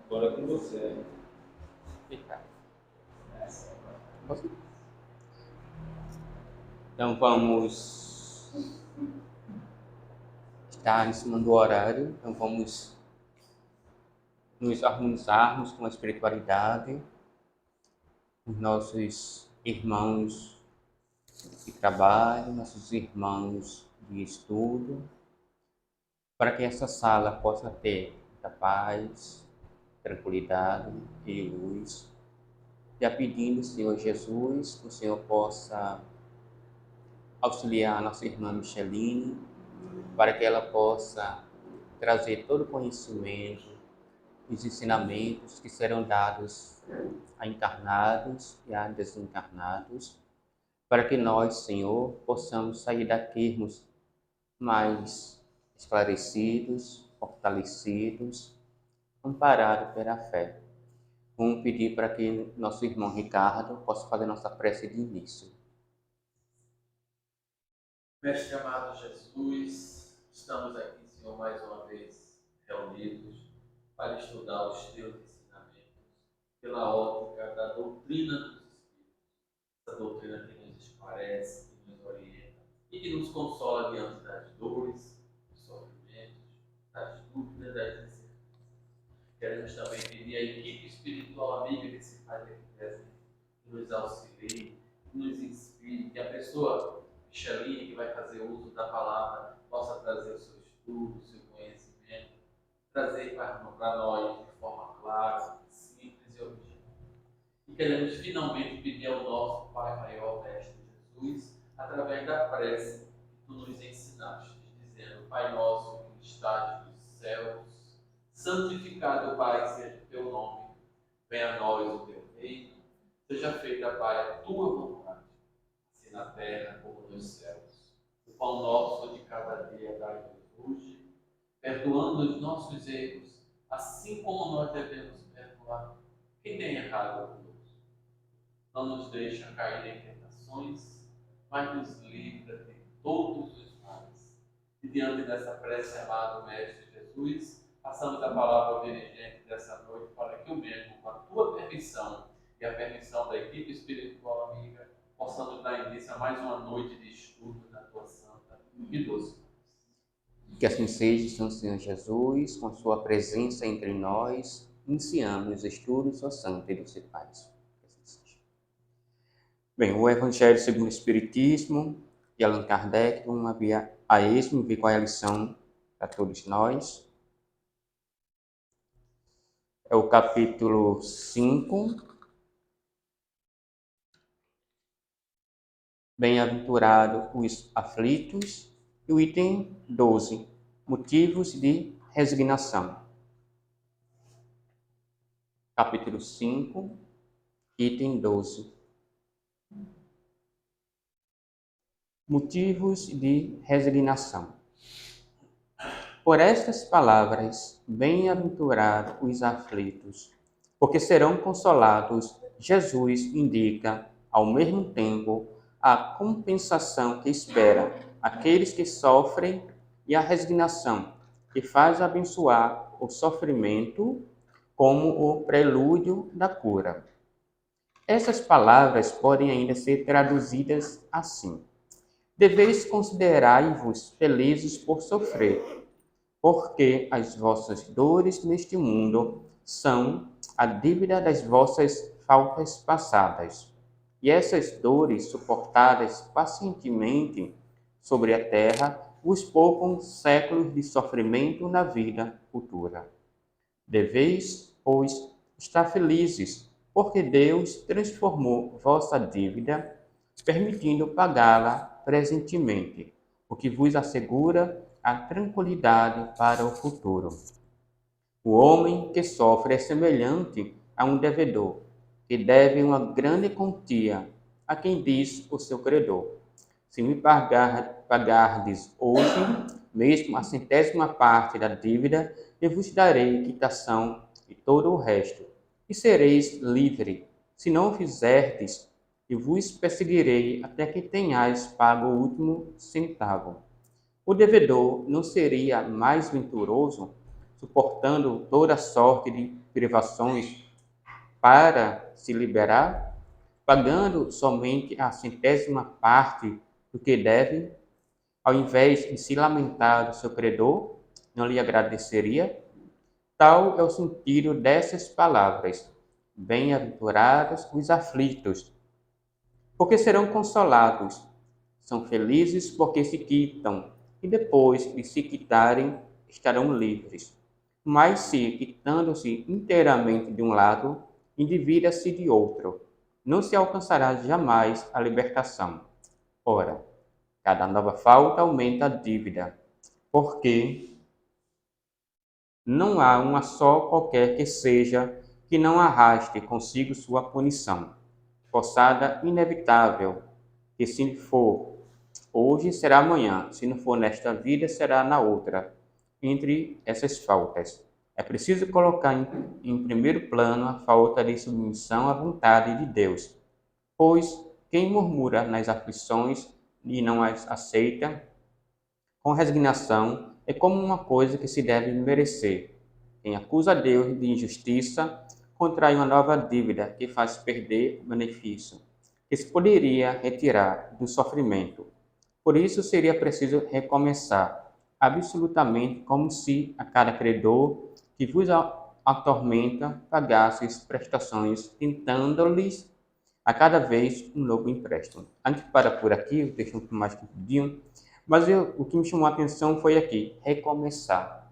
Agora é com você. Fica. Então vamos estar em cima do horário, então vamos nos harmonizarmos com a espiritualidade, os nossos irmãos de trabalho, nossos irmãos de estudo, para que essa sala possa ter muita paz, tranquilidade e luz. Já pedindo, Senhor Jesus, que o Senhor possa auxiliar a nossa irmã Micheline, para que ela possa trazer todo o conhecimento, os ensinamentos que serão dados a encarnados e a desencarnados, para que nós, Senhor, possamos sair daqui mais esclarecidos, fortalecidos, amparados pela fé. Vamos pedir para que nosso irmão Ricardo possa fazer nossa prece de início. Mestre amado Jesus, estamos aqui, Senhor, mais uma vez reunidos para estudar os teus ensinamentos pela ótica da doutrina dos Espíritos, essa doutrina que nos esclarece, que nos orienta e que nos consola diante das dores, dos sofrimentos, das dúvidas, das incertezas. Queremos também pedir à equipe espiritual amiga que se faz aqui presente, que nos auxilie, que nos inspire, que a pessoa Micheline, que vai fazer uso da palavra, possa trazer o seu estudo, o seu conhecimento, trazer para nós de forma clara, simples e objetiva. E queremos finalmente pedir ao nosso Pai Maior, Mestre Jesus, através da prece que tu nos ensinaste, dizendo: Pai nosso que estás nos céus, santificado, Pai, seja o teu nome, venha a nós o teu reino, seja feita, Pai, a tua vontade, assim na terra como nos céus. O pão nosso de cada dia dai-nos hoje, perdoando os nossos erros, assim como nós devemos perdoar quem tem errado conosco. Não nos deixa cair em tentações, mas nos livra de todos os males. E diante dessa prece, amado Mestre Jesus, passamos a palavra ao dirigente dessa noite para que o mesmo, com a tua permissão e a permissão da equipe espiritual amiga, possamos dar início a mais uma noite de estudo na tua santa e doce mãos. Que assim seja, São Senhor Jesus, com sua presença entre nós, iniciamos os estudos ao Santo e Doce Paz. Que assim seja. Bem, o Evangelho segundo o Espiritismo, de Allan Kardec, vamos a esmo ver qual é a lição para todos nós. É o capítulo 5. Bem-aventurado os aflitos, e o item 12, motivos de resignação. Capítulo 5, item 12. Motivos de resignação. Por estas palavras, bem-aventurados os aflitos, porque serão consolados, Jesus indica, ao mesmo tempo, a compensação que espera aqueles que sofrem e a resignação, que faz abençoar o sofrimento como o prelúdio da cura. Essas palavras podem ainda ser traduzidas assim: deveis considerai-vos felizes por sofrer, porque as vossas dores neste mundo são a dívida das vossas faltas passadas. E essas dores, suportadas pacientemente sobre a terra, vos poupam séculos de sofrimento na vida futura. Deveis, pois, estar felizes, porque Deus transformou vossa dívida, permitindo pagá-la presentemente, o que vos assegura a tranquilidade para o futuro. O homem que sofre é semelhante a um devedor, que deve uma grande quantia a quem diz o seu credor: se me pagardes hoje, mesmo a centésima parte da dívida, eu vos darei quitação e todo o resto, e sereis livre. Se não o fizerdes, eu vos perseguirei até que tenhais pago o último centavo. O devedor não seria mais venturoso suportando toda sorte de privações para se liberar, pagando somente a centésima parte do que deve, ao invés de se lamentar do seu credor, não lhe agradeceria? Tal é o sentido dessas palavras. Bem-aventurados os aflitos, porque serão consolados. São felizes porque se quitam, e depois de se quitarem, estarão livres. Mas se, quitando-se inteiramente de um lado, endivida-se de outro, não se alcançará jamais a libertação. Ora, cada nova falta aumenta a dívida, porque não há uma só qualquer que seja que não arraste consigo sua punição, forçada inevitável, que se for hoje será amanhã, se não for nesta vida será na outra. Entre essas faltas, é preciso colocar em primeiro plano a falta de submissão à vontade de Deus, pois quem murmura nas aflições e não as aceita com resignação é como uma coisa que se deve merecer. Quem acusa Deus de injustiça contrai uma nova dívida que faz perder o benefício que se poderia retirar do sofrimento. Por isso seria preciso recomeçar, absolutamente como se a cada credor que vos atormenta pagasseis prestações, tentando-lhes a cada vez um novo empréstimo. A gente para por aqui, deixa um pouco mais rapidinho, mas o que me chamou a atenção foi aqui, recomeçar.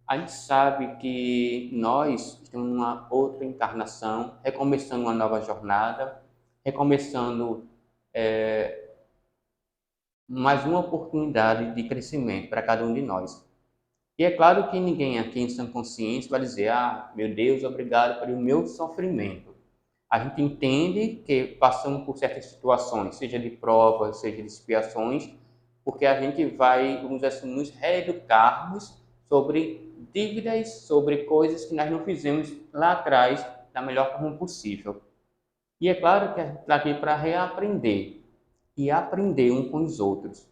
A gente sabe que nós estamos numa outra encarnação, recomeçando uma nova jornada, recomeçando mais uma oportunidade de crescimento para cada um de nós. E é claro que ninguém aqui em sã consciência vai dizer, meu Deus, obrigado pelo meu sofrimento. A gente entende que passamos por certas situações, seja de provas, seja de expiações, porque a gente vai, vamos dizer assim, nos reeducarmos sobre dívidas, sobre coisas que nós não fizemos lá atrás da melhor forma possível. E é claro que a gente está aqui para reaprender e aprender um com os outros.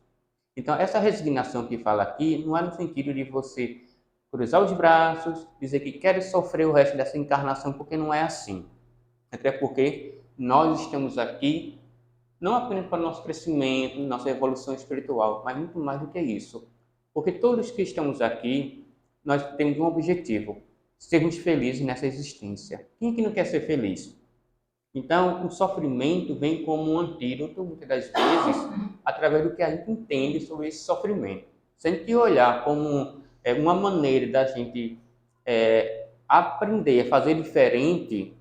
Então, essa resignação que fala aqui não é no sentido de você cruzar os braços, dizer que quer sofrer o resto dessa encarnação, porque não é assim. Até porque nós estamos aqui não apenas para o nosso crescimento, nossa evolução espiritual, mas muito mais do que isso. Porque todos que estamos aqui, nós temos um objetivo, sermos felizes nessa existência. Quem é que não quer ser feliz? Então, o sofrimento vem como um antídoto, muitas das vezes, através do que a gente entende sobre esse sofrimento. Se a gente olhar como uma maneira da gente aprender a fazer diferente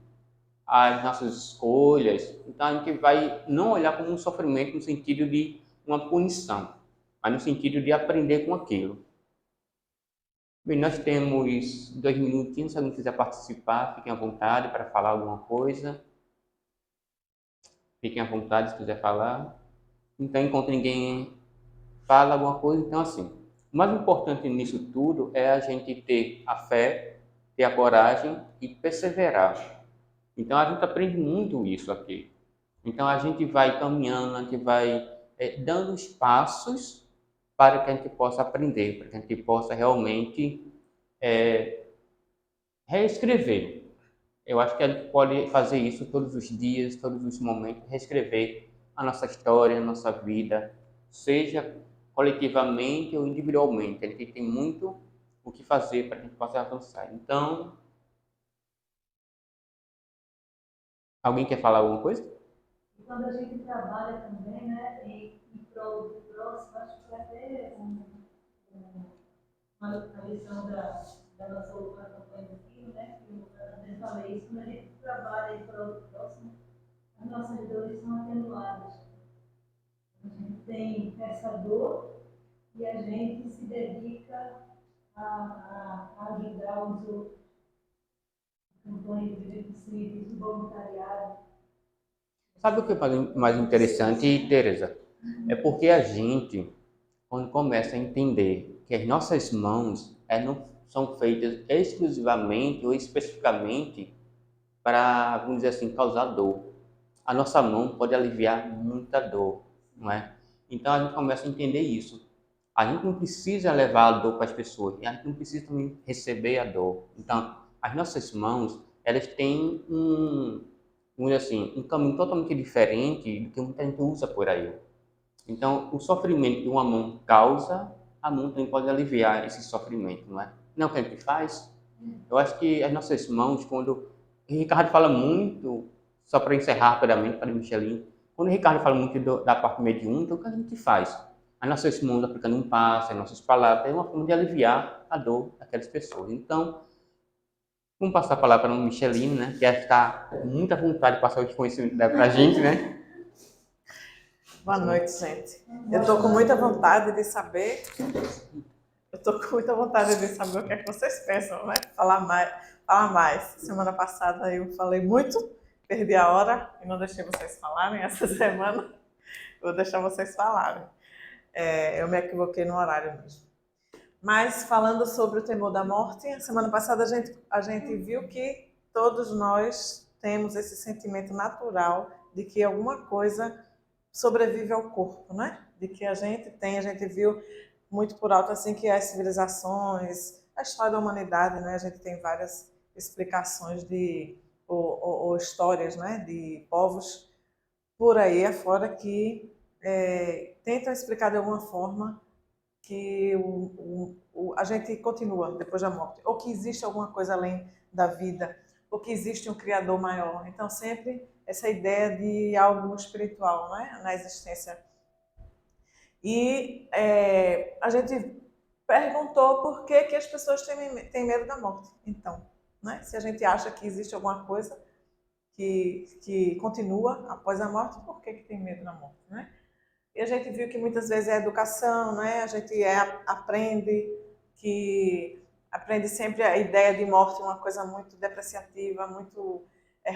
as nossas escolhas, então a gente vai não olhar como um sofrimento no sentido de uma punição, mas no sentido de aprender com aquilo. Bem, nós temos 2 minutinhos, se alguém quiser participar, fiquem à vontade para falar alguma coisa. Fiquem à vontade se quiser falar. Então, enquanto ninguém fala alguma coisa, então assim, o mais importante nisso tudo é a gente ter a fé, ter a coragem e perseverar. Então, a gente aprende muito isso aqui. Então, a gente vai caminhando, a gente vai dando os passos para que a gente possa aprender, para que a gente possa realmente reescrever. Eu acho que a gente pode fazer isso todos os dias, todos os momentos, reescrever a nossa história, a nossa vida, seja coletivamente ou individualmente. A gente tem muito o que fazer para que a gente possa avançar. Então, alguém quer falar alguma coisa? E quando a gente trabalha também, né, em prol do próximo, acho que até uma lição da nossa última campanha aqui, né, que eu também falei isso, quando a gente trabalha em prol do próximo, as nossas dores são atenuadas. A gente tem essa dor e a gente se dedica a ajudar os outros. Campanha de serviço voluntariado. Sabe o que é mais interessante, Teresa? É porque a gente, quando começa a entender que as nossas mãos não são feitas exclusivamente ou especificamente para, vamos dizer assim, causar dor. A nossa mão pode aliviar muita dor, não é? Então a gente começa a entender isso. A gente não precisa levar a dor para as pessoas, e a gente não precisa também receber a dor. Então, as nossas mãos, elas têm vamos dizer assim, um caminho totalmente diferente do que muita gente usa por aí. Então, o sofrimento que uma mão causa, a mão também pode aliviar esse sofrimento, não é? Não é o que a gente faz? Eu acho que as nossas mãos, quando o Ricardo fala muito, só para encerrar rapidamente, para Michelin, quando o Ricardo fala muito da parte mediúnica, o que a gente faz? As nossas mãos aplicando um passe, as nossas palavras, é uma forma de aliviar a dor daquelas pessoas. Então, vamos passar a palavra para o Michelin, né? Que está com muita vontade de passar esse conhecimento para a gente, né? Boa noite, gente. Eu estou com muita vontade de saber. Eu estou com muita vontade de saber o que é que vocês pensam, né? Falar mais. Semana passada eu falei muito, perdi a hora e não deixei vocês falarem. Essa semana eu vou deixar vocês falarem. Eu me equivoquei no horário mesmo. Mas falando sobre o temor da morte, a semana passada a gente viu que todos nós temos esse sentimento natural de que alguma coisa sobrevive ao corpo, né? De que a gente viu muito por alto assim que as civilizações, a história da humanidade, né? A gente tem várias explicações ou histórias, né? De povos por aí afora que tentam explicar de alguma forma que a gente continua depois da morte, ou que existe alguma coisa além da vida, ou que existe um Criador maior. Então, sempre essa ideia de algo espiritual, né, na existência. E a gente perguntou por que as pessoas têm medo da morte. Então, né, se a gente acha que existe alguma coisa que continua após a morte, por que tem medo da morte, né? E a gente viu que muitas vezes é educação, né? A gente aprende sempre a ideia de morte uma coisa muito depreciativa, muito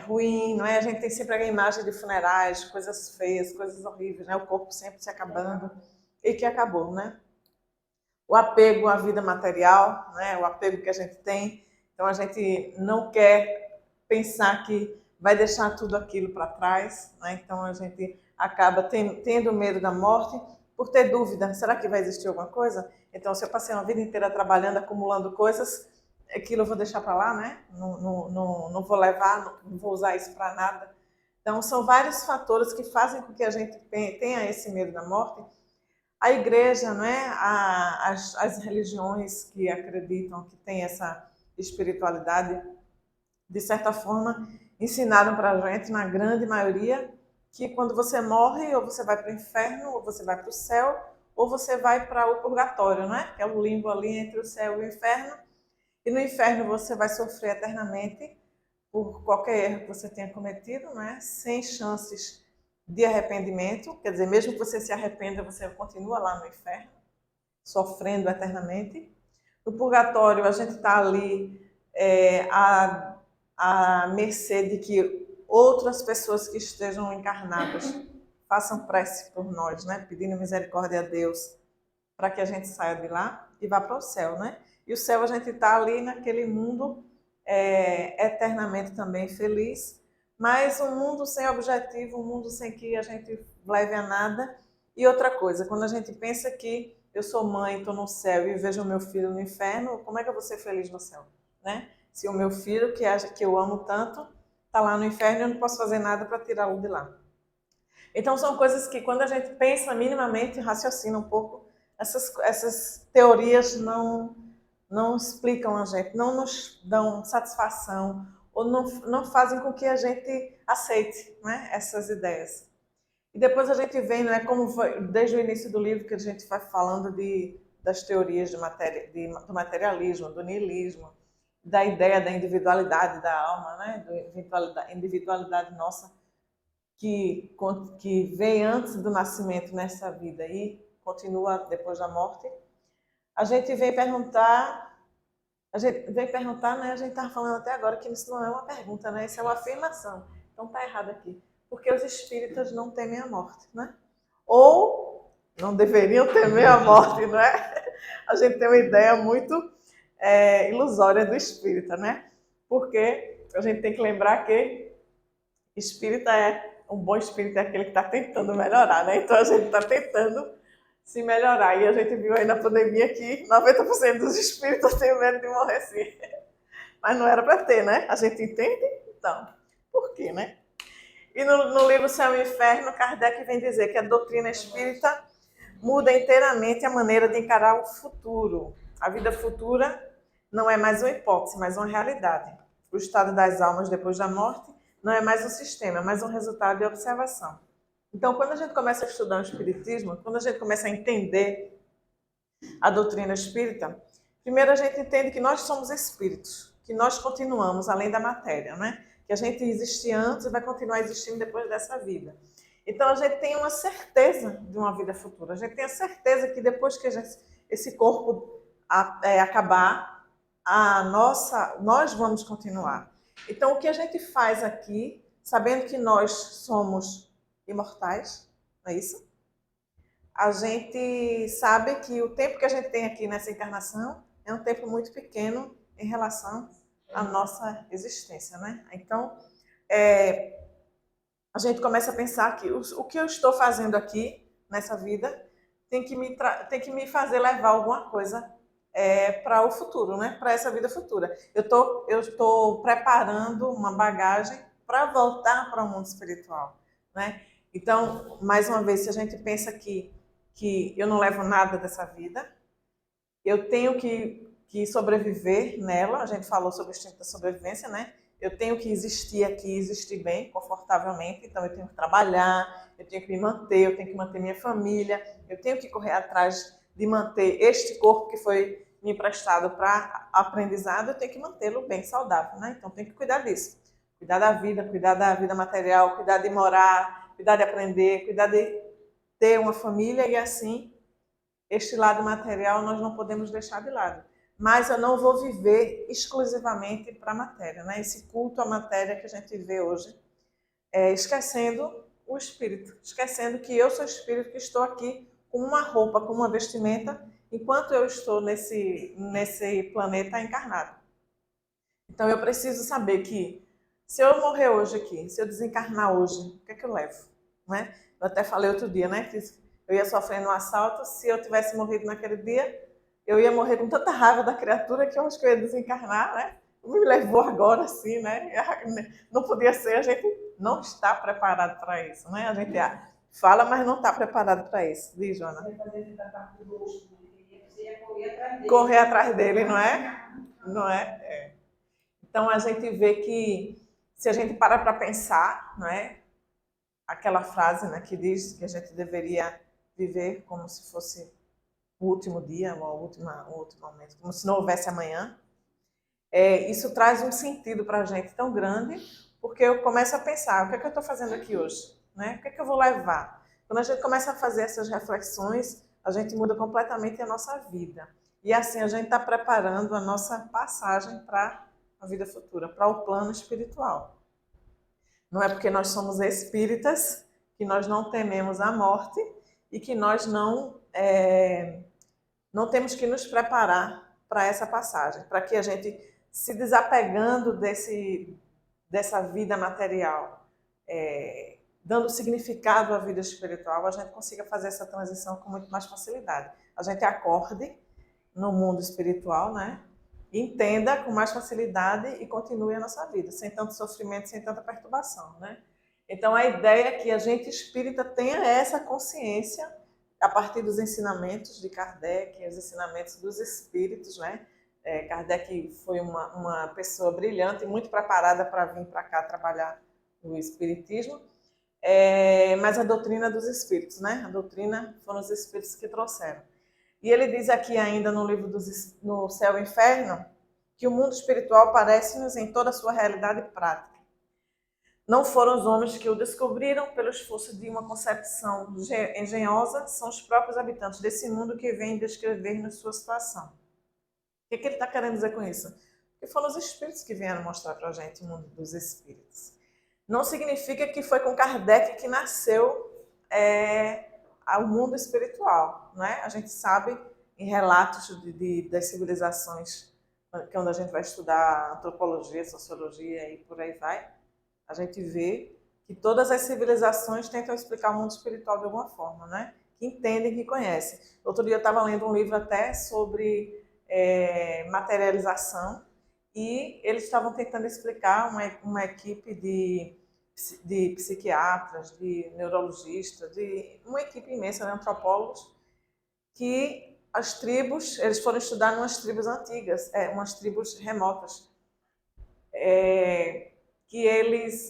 ruim, não é? A gente tem sempre a imagem de funerais, coisas feias, coisas horríveis, né? O corpo sempre se acabando e que acabou, né? O apego à vida material, né? O apego que a gente tem. Então a gente não quer pensar que vai deixar tudo aquilo para trás, né? Então a gente acaba tendo medo da morte por ter dúvida, será que vai existir alguma coisa? Então, se eu passei uma vida inteira trabalhando, acumulando coisas, aquilo eu vou deixar para lá, né? Não vou levar, não vou usar isso para nada. Então, são vários fatores que fazem com que a gente tenha esse medo da morte. A igreja, né? As religiões que acreditam que tem essa espiritualidade, de certa forma, ensinaram para a gente, na grande maioria, que quando você morre, ou você vai para o inferno, ou você vai para o céu, ou você vai para o purgatório, né? Que é o limbo ali entre o céu e o inferno. E no inferno você vai sofrer eternamente por qualquer erro que você tenha cometido, né? Sem chances de arrependimento. Quer dizer, mesmo que você se arrependa, você continua lá no inferno, sofrendo eternamente. No purgatório, a gente está ali à mercê de que outras pessoas que estejam encarnadas façam prece por nós, né? Pedindo misericórdia a Deus para que a gente saia de lá e vá para o céu, né? E o céu a gente está ali naquele mundo eternamente também feliz, mas um mundo sem objetivo, um mundo sem que a gente leve a nada. E outra coisa, quando a gente pensa que eu sou mãe, estou no céu e vejo o meu filho no inferno, como é que eu vou ser feliz no céu, né? Se o meu filho, que eu amo tanto, está lá no inferno e eu não posso fazer nada para tirá-lo de lá. Então são coisas que quando a gente pensa minimamente, raciocina um pouco, essas teorias não explicam a gente, não nos dão satisfação ou não fazem com que a gente aceite, né, essas ideias. E depois a gente vem, né, como foi, desde o início do livro que a gente vai falando das teorias do materialismo, do niilismo, da ideia da individualidade da alma, né, da individualidade nossa, que vem antes do nascimento nessa vida e continua depois da morte. A gente vem perguntar, né, a gente estava falando até agora que isso não é uma pergunta, né, isso é uma afirmação. Então está errado aqui. Porque os espíritas não temem a morte, né? Ou não deveriam temer a morte, não é? A gente tem uma ideia muito ilusória do espírita, né? Porque a gente tem que lembrar que um bom espírito é aquele que está tentando melhorar, né? Então a gente está tentando se melhorar. E a gente viu aí na pandemia que 90% dos espíritos têm medo de morrer sim. Mas não era para ter, né? A gente entende? Então, por quê, né? E no livro Céu e Inferno, Kardec vem dizer que a doutrina espírita muda inteiramente a maneira de encarar o futuro. A vida futura não é mais uma hipótese, mas uma realidade. O estado das almas depois da morte não é mais um sistema, é mais um resultado de observação. Então, quando a gente começa a estudar o espiritismo, quando a gente começa a entender a doutrina espírita, primeiro a gente entende que nós somos espíritos, que nós continuamos além da matéria, né? Que a gente existia antes e vai continuar existindo depois dessa vida. Então, a gente tem uma certeza de uma vida futura. A gente tem a certeza que depois que esse corpo acabar, nós vamos continuar. Então, o que a gente faz aqui, sabendo que nós somos imortais, não é isso? A gente sabe que o tempo que a gente tem aqui nessa encarnação é um tempo muito pequeno em relação à nossa existência, né? Então, a gente começa a pensar que o que eu estou fazendo aqui nessa vida tem que me fazer levar alguma coisa para o futuro, né? Para essa vida futura. Eu estou preparando uma bagagem para voltar para o mundo espiritual, né? Então, mais uma vez, se a gente pensa que eu não levo nada dessa vida, eu tenho que sobreviver nela. A gente falou sobre o instinto da sobrevivência, né? Eu tenho que existir aqui, existir bem, confortavelmente. Então, eu tenho que trabalhar, eu tenho que me manter, eu tenho que manter minha família, eu tenho que correr atrás de manter este corpo que foi me emprestado para aprendizado, eu tenho que mantê-lo bem saudável, né? Então, eu tenho que cuidar disso. Cuidar da vida material, cuidar de morar, cuidar de aprender, cuidar de ter uma família e assim, este lado material nós não podemos deixar de lado. Mas eu não vou viver exclusivamente para a matéria, né? Esse culto à matéria que a gente vê hoje, esquecendo o espírito, esquecendo que eu sou espírito, que estou aqui com uma roupa, com uma vestimenta, enquanto eu estou nesse planeta encarnado. Então eu preciso saber que se eu morrer hoje aqui, se eu desencarnar hoje, o que é que eu levo? Né? Eu até falei outro dia, né? Que eu ia sofrendo um assalto, se eu tivesse morrido naquele dia, eu ia morrer com tanta raiva da criatura que eu acho que eu ia desencarnar, né? Me levou agora assim, né? Não podia ser, a gente não está preparado para isso, né? A gente fala, mas não está preparado para isso. Diz, Joana. Correr atrás dele, não é? Não é? Então a gente vê que se a gente para pensar, não é? Aquela frase, né, que diz que a gente deveria viver como se fosse o último dia, o último momento, como se não houvesse amanhã. Isso traz um sentido para a gente tão grande, porque eu começo a pensar, o que é que eu estou fazendo aqui hoje? Né? O que é que eu vou levar? Quando a gente começa a fazer essas reflexões, a gente muda completamente a nossa vida. E assim a gente está preparando a nossa passagem para a vida futura, para o plano espiritual. Não é porque nós somos espíritas que nós não tememos a morte e que nós não temos que nos preparar para essa passagem, para que a gente, se desapegando dessa vida material, dando significado à vida espiritual, a gente consiga fazer essa transição com muito mais facilidade. A gente acorde no mundo espiritual, né? Entenda com mais facilidade e continue a nossa vida, sem tanto sofrimento, sem tanta perturbação, né? Então, a ideia é que a gente espírita tenha essa consciência a partir dos ensinamentos de Kardec, os ensinamentos dos espíritos, né? Kardec foi uma pessoa brilhante e muito preparada para vir para cá trabalhar no espiritismo, mas a doutrina dos espíritos, né? A doutrina foram os espíritos que trouxeram. E ele diz aqui ainda no livro no Céu e Inferno que o mundo espiritual parece-nos em toda a sua realidade prática. Não foram os homens que o descobriram pelo esforço de uma concepção engenhosa, são os próprios habitantes desse mundo que vêm descrever-nos sua situação. O que ele está querendo dizer com isso? Porque foram os espíritos que vieram mostrar para a gente o mundo dos espíritos. Não significa que foi com Kardec que nasceu ao mundo espiritual, né? A gente sabe em relatos das civilizações, que é onde a gente vai estudar antropologia, sociologia e por aí vai, a gente vê que todas as civilizações tentam explicar o mundo espiritual de alguma forma, né? que entendem, que conhecem. Outro dia eu estava lendo um livro até sobre materialização, e eles estavam tentando explicar uma equipe de psiquiatras, de neurologistas, de uma equipe imensa de antropólogos, que as tribos, eles foram estudar umas tribos antigas, umas tribos remotas, que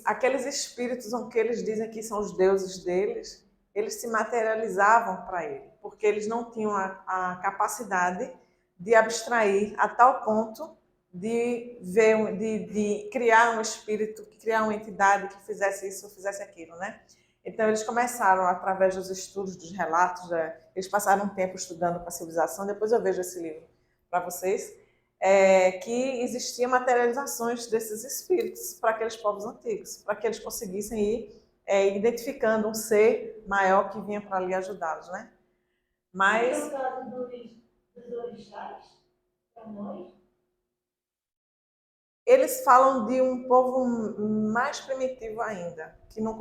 aqueles espíritos que eles dizem que são os deuses deles, eles se materializavam para ele, porque eles não tinham a capacidade de abstrair a tal ponto de ver, de criar um espírito, criar uma entidade que fizesse isso ou fizesse aquilo, né? Então eles começaram, através dos estudos, dos relatos, eles passaram um tempo estudando com a civilização, depois eu vejo esse livro para vocês, que existiam materializações desses espíritos para aqueles povos antigos, para que eles conseguissem ir identificando um ser maior que vinha para ali ajudá-los, né? Mas... No caso dos orixás, para nós, eles falam de um povo mais primitivo ainda, que não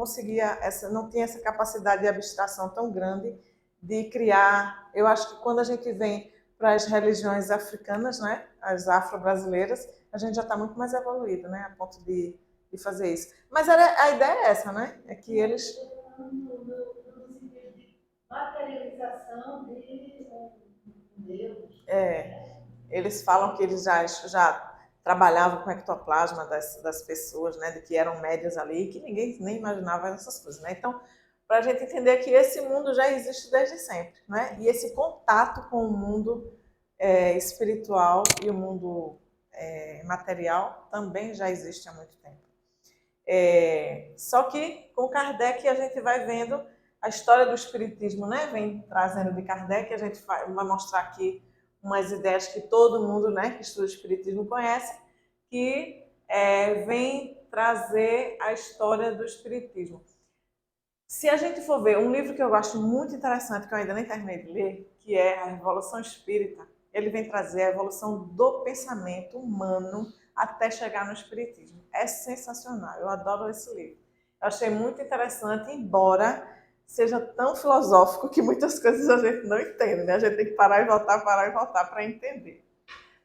tinha essa capacidade de abstração tão grande de criar. Eu acho que quando a gente vem para as religiões africanas, né, as afro-brasileiras, a gente já está muito mais evoluído, né, a ponto de fazer isso. Mas a ideia é essa, né, é que eles... no sentido de materialização de Deus. Eles falam que eles já trabalhavam com ectoplasma das pessoas, né, de que eram médias ali, que ninguém nem imaginava essas coisas, né? Então, para a gente entender que esse mundo já existe desde sempre, né? E esse contato com o mundo espiritual e o mundo material também já existe há muito tempo. Só que com Kardec a gente vai vendo a história do espiritismo, né? Vem trazendo de Kardec, a gente vai mostrar aqui umas ideias que todo mundo, né, que estuda o espiritismo conhece, que vem trazer a história do espiritismo. Se a gente for ver um livro que eu gosto muito interessante, que eu ainda nem terminei de ler, que é A Revolução Espírita, ele vem trazer a evolução do pensamento humano até chegar no espiritismo. É sensacional, eu adoro esse livro. Eu achei muito interessante, embora seja tão filosófico que muitas coisas a gente não entende, né? A gente tem que parar e voltar para entender.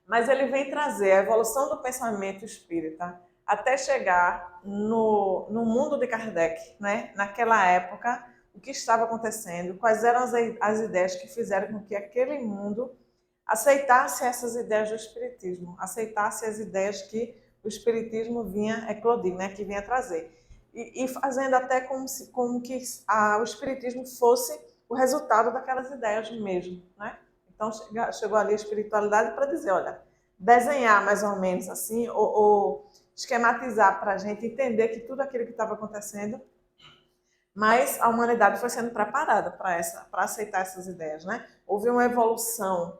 Mas ele vem trazer a evolução do pensamento espírita até chegar no mundo de Kardec, né? Naquela época, o que estava acontecendo, quais eram as ideias que fizeram com que aquele mundo aceitasse essas ideias do espiritismo, aceitasse as ideias que o espiritismo vinha eclodir, né? Que vinha trazer. E fazendo até como que o espiritismo fosse o resultado daquelas ideias mesmo, né? Então chegou ali a espiritualidade para dizer, olha, desenhar mais ou menos assim, ou esquematizar para a gente entender que tudo aquilo que estava acontecendo, mas a humanidade foi sendo preparada para aceitar essas ideias, né? Houve uma evolução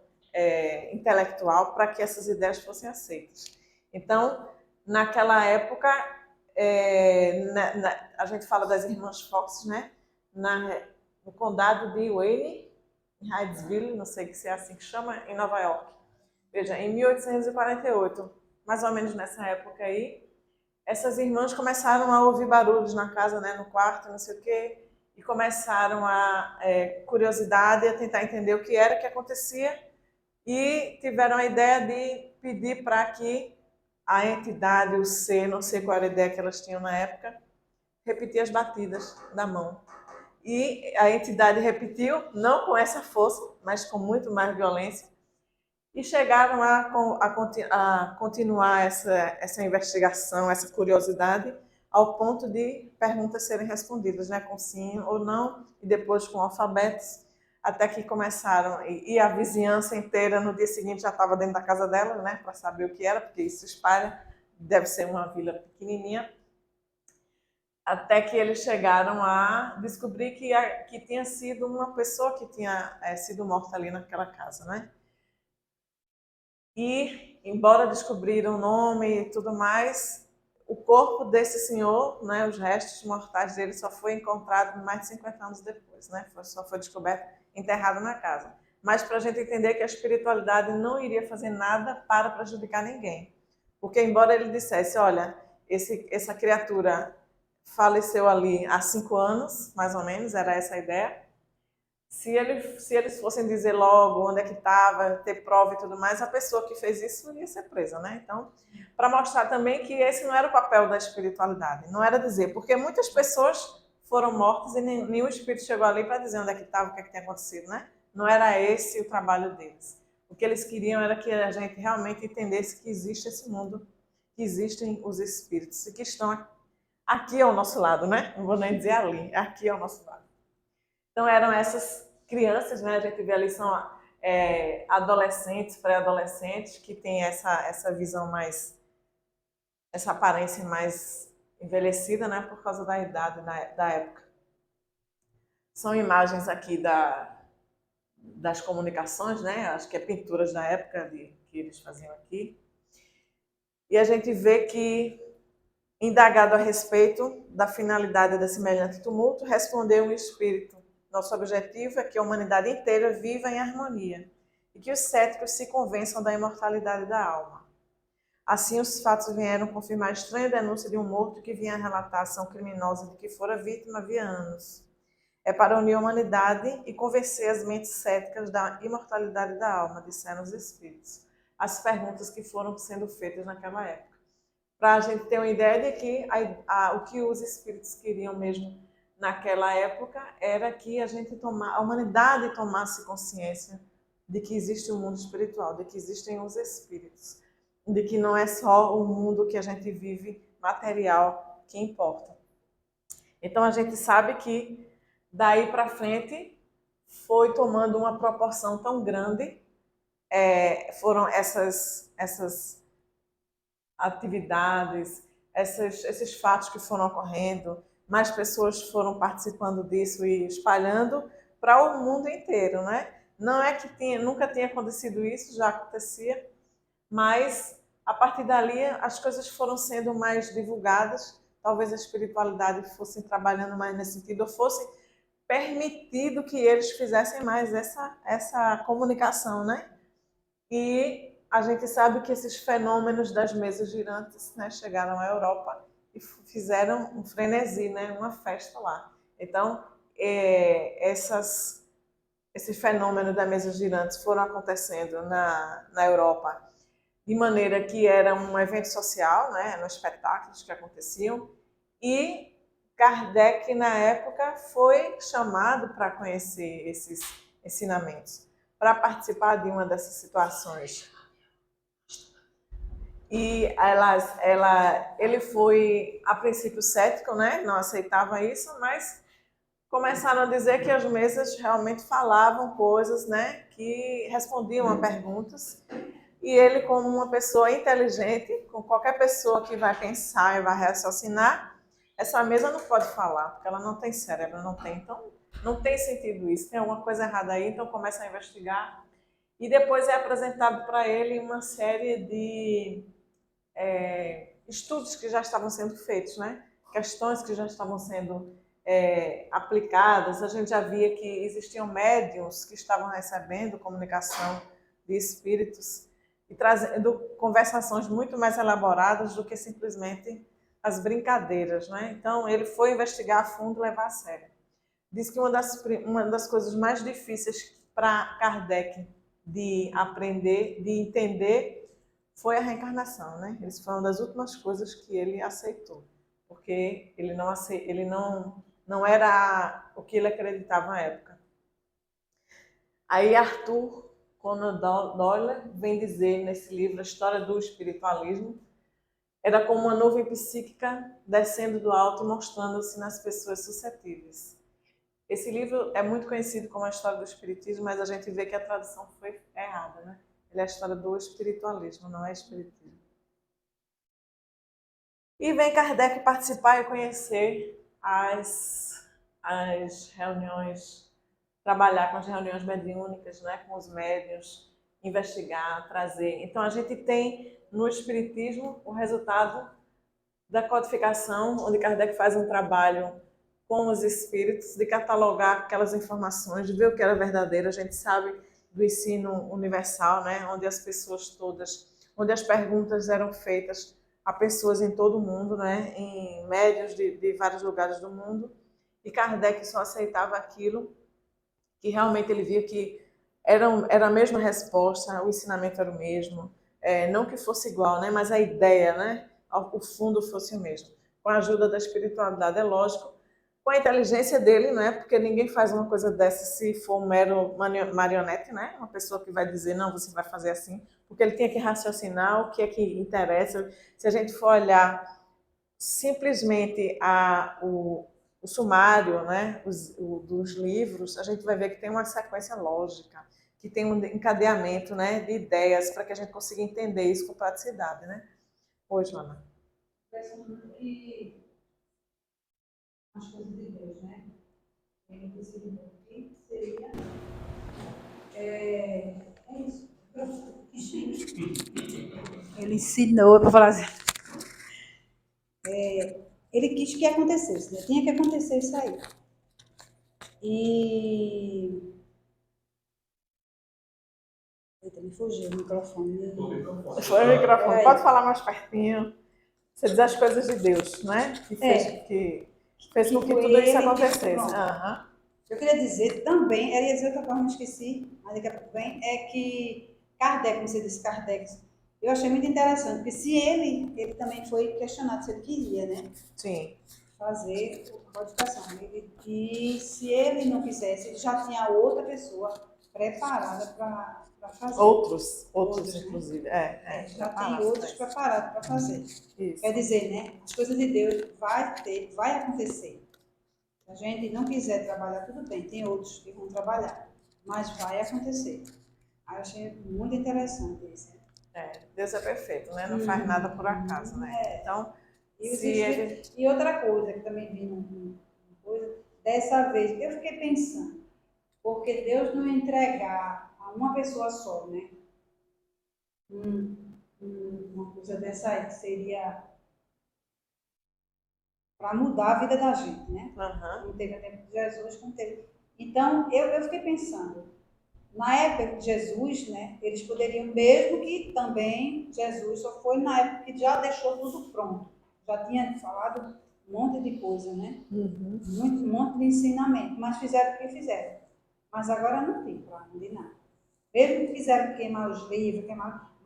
intelectual para que essas ideias fossem aceitas. Então, naquela época, a gente fala das irmãs Fox, né? No condado de Wayne, em Hydesville, não sei se é assim que chama, em Nova York. Veja, em 1848, mais ou menos nessa época aí, essas irmãs começaram a ouvir barulhos na casa, né, no quarto, não sei o quê, e começaram a curiosidade, a tentar entender o que era que acontecia, e tiveram a ideia de pedir para que a entidade, o ser, não sei qual era a ideia que elas tinham na época, repetir as batidas da mão. E a entidade repetiu, não com essa força, mas com muito mais violência, e chegaram a continuar essa investigação, essa curiosidade, ao ponto de perguntas serem respondidas, né, com sim ou não, e depois com alfabetos, até que começaram, e a vizinhança inteira no dia seguinte já estava dentro da casa dela, né, para saber o que era, porque isso espalha, deve ser uma vila pequenininha, até que eles chegaram a descobrir que tinha sido uma pessoa que tinha sido morta ali naquela casa, né? E, embora descobriram o nome e tudo mais, o corpo desse senhor, né, os restos mortais dele, só foi encontrado mais de 50 anos depois, né? Só foi descoberto enterrado na casa. Mas para a gente entender que a espiritualidade não iria fazer nada para prejudicar ninguém. Porque, embora ele dissesse, olha, essa criatura faleceu ali há 5 anos, mais ou menos, era essa a ideia, Se eles fossem dizer logo onde é que estava, ter prova e tudo mais, a pessoa que fez isso ia ser presa, né? Então, para mostrar também que esse não era o papel da espiritualidade, não era dizer, porque muitas pessoas foram mortas e nenhum espírito chegou ali para dizer onde é que estava, o que é que tinha acontecido, né? Não era esse o trabalho deles. O que eles queriam era que a gente realmente entendesse que existe esse mundo, que existem os espíritos e que estão aqui ao nosso lado, né? Não vou nem dizer ali, aqui ao nosso lado. Então eram essas crianças, né? A gente vê ali são adolescentes, pré-adolescentes que têm essa visão mais, essa aparência mais envelhecida, né? Por causa da idade da época. São imagens aqui das comunicações, né? Acho que é pinturas da época que eles faziam aqui. E a gente vê que, indagado a respeito da finalidade da semelhante tumulto, respondeu um espírito: nosso objetivo é que a humanidade inteira viva em harmonia e que os céticos se convençam da imortalidade da alma. Assim, os fatos vieram confirmar a estranha denúncia de um morto que vinha relatar a ação criminosa de que fora vítima havia anos. É para unir a humanidade e convencer as mentes céticas da imortalidade da alma, disseram os espíritos. As perguntas que foram sendo feitas naquela época. Para a gente ter uma ideia de que o que os espíritos queriam mesmo naquela época era que a humanidade tomasse consciência de que existe um mundo espiritual, de que existem os espíritos, de que não é só o mundo que a gente vive material que importa. Então a gente sabe que daí para frente foi tomando uma proporção tão grande, foram essas atividades, esses fatos que foram ocorrendo, mais pessoas foram participando disso e espalhando para o mundo inteiro, né? Não é que nunca tinha acontecido isso, já acontecia, mas a partir dali as coisas foram sendo mais divulgadas, talvez a espiritualidade fosse trabalhando mais nesse sentido, ou fosse permitido que eles fizessem mais essa comunicação, né? E a gente sabe que esses fenômenos das mesas girantes, né, chegaram à Europa e fizeram um frenesi, né, uma festa lá. Então, esses fenômenos das mesas girantes foram acontecendo na Europa de maneira que era um evento social, né, eram espetáculos que aconteciam, e Kardec, na época, foi chamado para conhecer esses ensinamentos, para participar de uma dessas situações. E ele foi, a princípio, cético, né? Não aceitava isso, mas começaram a dizer que as mesas realmente falavam coisas, né? Que respondiam a perguntas. E ele, como uma pessoa inteligente, com qualquer pessoa que vai pensar e vai raciocinar, essa mesa não pode falar, porque ela não tem cérebro, não tem. Então, não tem sentido isso, tem alguma coisa errada aí, então começa a investigar. E depois é apresentado para ele uma série de estudos que já estavam sendo feitos, né? Questões que já estavam sendo aplicadas. A gente já via que existiam médiuns que estavam recebendo comunicação de espíritos e trazendo conversações muito mais elaboradas do que simplesmente as brincadeiras, né? Então, ele foi investigar a fundo e levar a sério. Diz que uma das coisas mais difíceis para Kardec de aprender, de entender, foi a reencarnação, né? Isso foi uma das últimas coisas que ele aceitou, porque ele não era o que ele acreditava na época. Aí Arthur Conan Doyle vem dizer nesse livro, A História do Espiritualismo, era como uma nuvem psíquica descendo do alto e mostrando-se nas pessoas suscetíveis. Esse livro é muito conhecido como A História do Espiritismo, mas a gente vê que a tradução foi errada, né? Ele é a história do espiritualismo, não é espiritismo. E vem Kardec participar e conhecer as reuniões, trabalhar com as reuniões mediúnicas, né, com os médiuns, investigar, trazer. Então, a gente tem no Espiritismo o resultado da codificação, onde Kardec faz um trabalho com os espíritos, de catalogar aquelas informações, de ver o que era verdadeiro. A gente sabe do ensino universal, né, onde as pessoas todas, onde as perguntas eram feitas a pessoas em todo o mundo, né, em médiuns de vários lugares do mundo, e Kardec só aceitava aquilo que realmente ele via que era a mesma resposta, o ensinamento era o mesmo, não que fosse igual, né? Mas a ideia, né? O fundo fosse o mesmo. Com a ajuda da espiritualidade, é lógico, com a inteligência dele, né? Porque ninguém faz uma coisa dessa se for um mero marionete, né? Uma pessoa que vai dizer, não, você vai fazer assim, porque ele tinha que raciocinar o que é que interessa. Se a gente for olhar simplesmente o sumário, né, dos livros, a gente vai ver que tem uma sequência lógica, que tem um encadeamento, né, de ideias para que a gente consiga entender isso com praticidade, né? Oi, Joana. Pensando que as coisas de Deus, né? Ele decidiu que seria. É isso. Ele ensinou para falar assim. Ele quis que acontecesse, né? Tinha que acontecer isso aí. E. Eita, me fugiu o microfone. Foi o microfone. Pode falar mais pertinho. Você diz as coisas de Deus, né? Que fez com que tudo isso acontecesse. Eu queria dizer também, eu ia dizer outra coisa, não esqueci, mas daqui a pouco vem, é que Kardec, como você disse, Kardec, eu achei muito interessante, porque se ele também foi questionado se ele queria, né? Sim. Fazer a codificação. E se ele não quisesse, ele já tinha outra pessoa preparada para fazer. Outros né? inclusive. Já tem outros preparados para fazer. Isso. Quer dizer, né? As coisas de Deus vai acontecer. Se a gente não quiser trabalhar, tudo bem, tem outros que vão trabalhar, mas vai acontecer. Aí eu achei muito interessante isso. Deus é perfeito, né? Não faz nada por acaso, né? Então, e outra coisa que também vi numa coisa, dessa vez, eu fiquei pensando, porque Deus não entregar a uma pessoa só, né? Uma coisa dessa aí, que seria para mudar a vida da gente, né? Não teve a tempo de Jesus, não teve. Então, eu fiquei pensando, na época de Jesus, né, eles poderiam, mesmo que também Jesus só foi na época que já deixou tudo pronto, já tinha falado um monte de coisa, né? Um monte de ensinamento, mas fizeram o que fizeram. Mas agora não tem para onde nada. Mesmo que fizeram queimar os livros,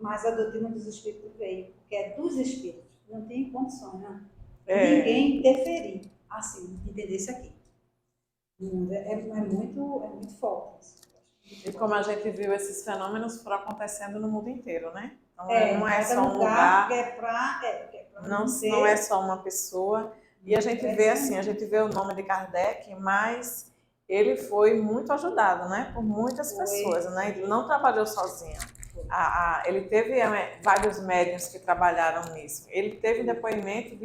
mas a doutrina dos Espíritos veio, porque é dos Espíritos, não tem condições, né? Ninguém interferir, assim, entender isso aqui. É muito forte. E como a gente viu, esses fenômenos foram acontecendo no mundo inteiro, né? Então, não é cada só um lugar, não é só uma pessoa. E a gente vê assim, a gente vê o nome de Kardec, mas ele foi muito ajudado, né? Por muitas pessoas, né? Ele não trabalhou sozinho. Ele teve vários médiuns que trabalharam nisso. Ele teve depoimento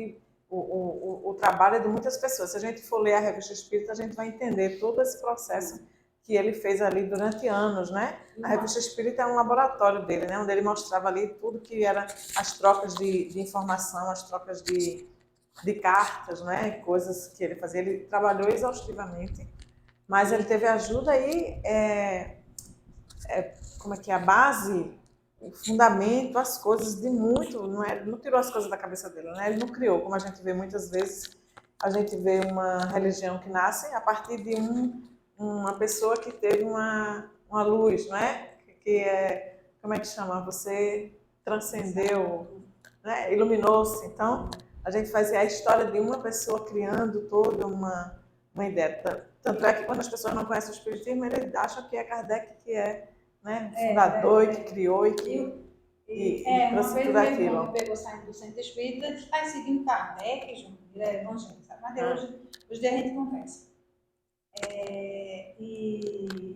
o trabalho de muitas pessoas. Se a gente for ler a Revista Espírita, a gente vai entender todo esse processo que ele fez ali durante anos, né? A Revista Espírita é um laboratório dele, né? Onde ele mostrava ali tudo que era as trocas de informação, as trocas de cartas, né? Coisas que ele fazia. Ele trabalhou exaustivamente, mas ele teve ajuda aí, como é que é a base, o fundamento, as coisas de muito, não tirou as coisas da cabeça dele, né? Ele não criou, como a gente vê muitas vezes, a gente vê uma religião que nasce a partir de uma pessoa que teve uma luz, né? Como é que chama? Você transcendeu, né? Iluminou-se. Então, a gente fazia a história de uma pessoa criando toda uma ideia. Tanto é que quando as pessoas não conhecem o Espiritismo, eles acham que é Kardec que é, né, o fundador e que criou e que trouxe tudo aquilo. Uma vez pegou saindo do centro espírita e está seguindo Kardec, João, ele é evangélico, sabe? Mas hoje a gente conversa. E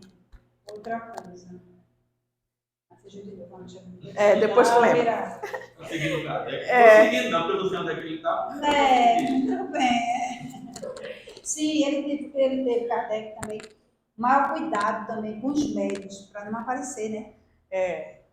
outra coisa. Depois tu lembra. Tô seguindo o Kardec. Tô seguindo, não, porque eu não sei onde é que ele está. Tudo bem. Sim, ele teve Kardec também. Maior cuidado também com os médios, para não aparecer, né?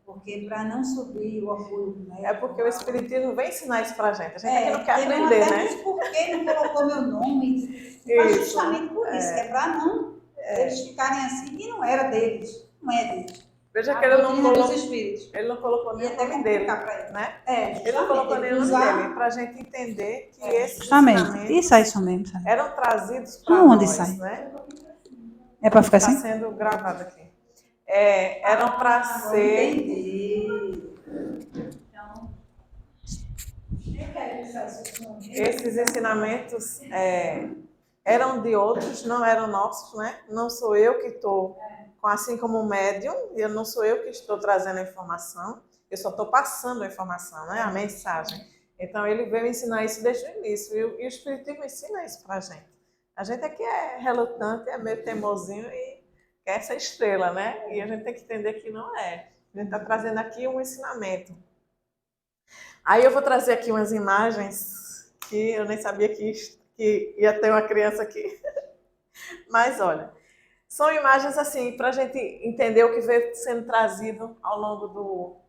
Porque para não subir o orgulho do médico. É porque o Espiritismo vem ensinar isso pra gente. A gente aqui não quer aprender, né? Mas por que não colocou meu nome? Mas justamente por isso, que é para não eles ficarem assim, que não era deles, não é deles. Veja que ele não colocou nem o nome dele, né? Ele não colocou nem o nome dele, para a gente entender que esses ensinamentos isso mesmo. Eram trazidos para nós, né? É para ficar Está assim? sendo gravado aqui. Eram para ser. Entendi. Então, eu quero que faça isso. Esses ensinamentos eram de outros, não eram nossos, né? Não sou eu que estou, assim como o médium, eu não sou eu que estou trazendo a informação, eu só estou passando a informação, né? A mensagem. Então ele veio ensinar isso desde o início e o Espiritismo ensina isso para a gente. A gente aqui é relutante, é meio teimosinho e quer essa estrela, né? E a gente tem que entender que não é. A gente está trazendo aqui um ensinamento. Aí eu vou trazer aqui umas imagens que eu nem sabia que ia ter uma criança aqui. Mas olha, são imagens assim, para a gente entender o que veio sendo trazido ao longo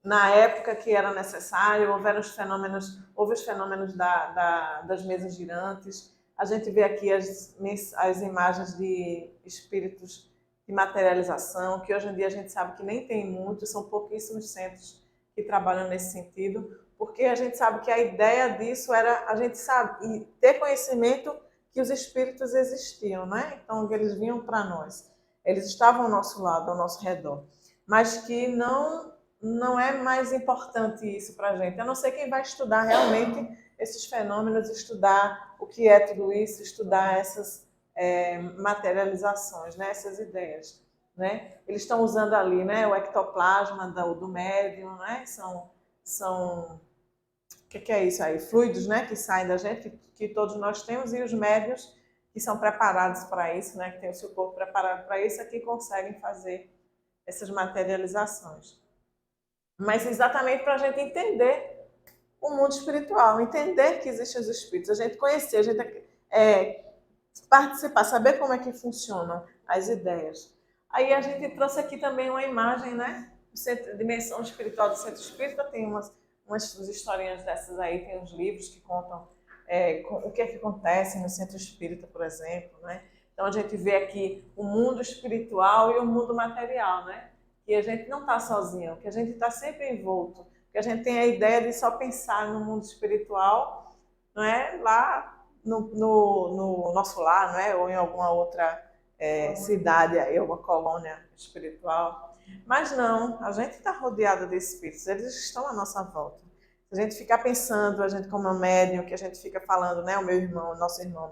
na época que era necessário, houve os fenômenos das mesas girantes. A gente vê aqui as imagens de espíritos de materialização, que hoje em dia a gente sabe que nem tem muito, são pouquíssimos centros que trabalham nesse sentido, porque a gente sabe que a ideia disso era a gente sabe e ter conhecimento que os espíritos existiam, né? Então eles vinham para nós, eles estavam ao nosso lado, ao nosso redor, mas que não é mais importante isso para a gente, a não ser quem vai estudar realmente esses fenômenos, estudar o que é tudo isso, estudar essas materializações, né? Essas ideias. Né? Eles estão usando ali, né, o ectoplasma do médium, né? São o que é isso aí? Fluidos, né, que saem da gente, que todos nós temos, e os médios que são preparados para isso, né, que tem o seu corpo preparado para isso, é que conseguem fazer essas materializações. Mas exatamente para a gente entender o mundo espiritual, entender que existem os espíritos, a gente conhecer, a gente participar, saber como é que funcionam as ideias. Aí a gente trouxe aqui também uma imagem, né? Dimensão espiritual do Centro Espírita, tem umas historinhas dessas aí, tem uns livros que contam o que é que acontece no Centro Espírita, por exemplo, né? Então a gente vê aqui o mundo espiritual e o mundo material, né? Que a gente não está sozinho, que a gente está sempre envolto, que a gente tem a ideia de só pensar no mundo espiritual, não é? Lá no nosso lar, não é? Ou em alguma outra cidade, aí, alguma colônia espiritual. Mas não, a gente está rodeado de espíritos, eles estão à nossa volta. Se a gente ficar pensando, a gente como é um médium, que a gente fica falando, né? O meu irmão, nosso irmão,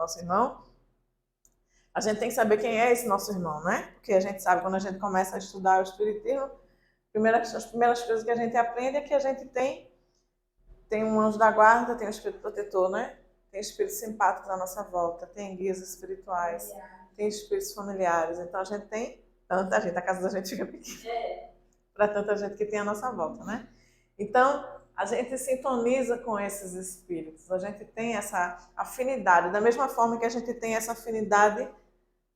a gente tem que saber quem é esse nosso irmão, né? Porque a gente sabe, quando a gente começa a estudar o espiritismo, as primeiras coisas que a gente aprende é que a gente tem um anjo da guarda, tem um espírito protetor, né? Tem espíritos simpáticos à nossa volta, tem guias espirituais, tem espíritos familiares. Então a gente tem tanta gente, a casa da gente fica pequena para tanta gente que tem à nossa volta, né? Então a gente sintoniza com esses espíritos, a gente tem essa afinidade, da mesma forma que a gente tem essa afinidade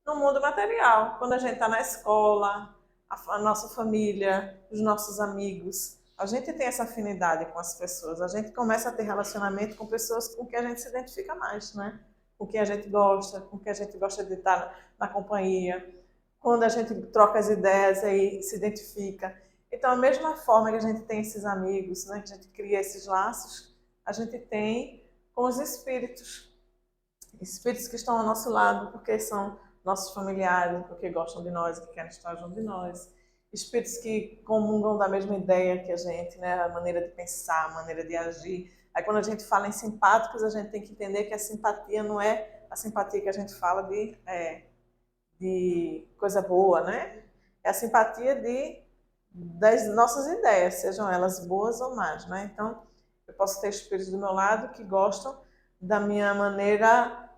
no mundo material. Quando a gente está na escola, a nossa família, os nossos amigos, a gente tem essa afinidade com as pessoas, a gente começa a ter relacionamento com pessoas com que a gente se identifica mais, né? Com quem a gente gosta, com quem a gente gosta de estar na companhia, quando a gente troca as ideias aí se identifica. Então, a mesma forma que a gente tem esses amigos, né, que a gente cria esses laços, a gente tem com os espíritos. Espíritos que estão ao nosso lado porque são nossos familiares, porque gostam de nós, que querem estar junto de nós. Espíritos que comungam da mesma ideia que a gente, né? A maneira de pensar, a maneira de agir. Aí quando a gente fala em simpáticos, a gente tem que entender que a simpatia não é a simpatia que a gente fala de coisa boa, né? É a simpatia das nossas ideias, sejam elas boas ou más, né? Então, eu posso ter espíritos do meu lado que gostam da minha maneira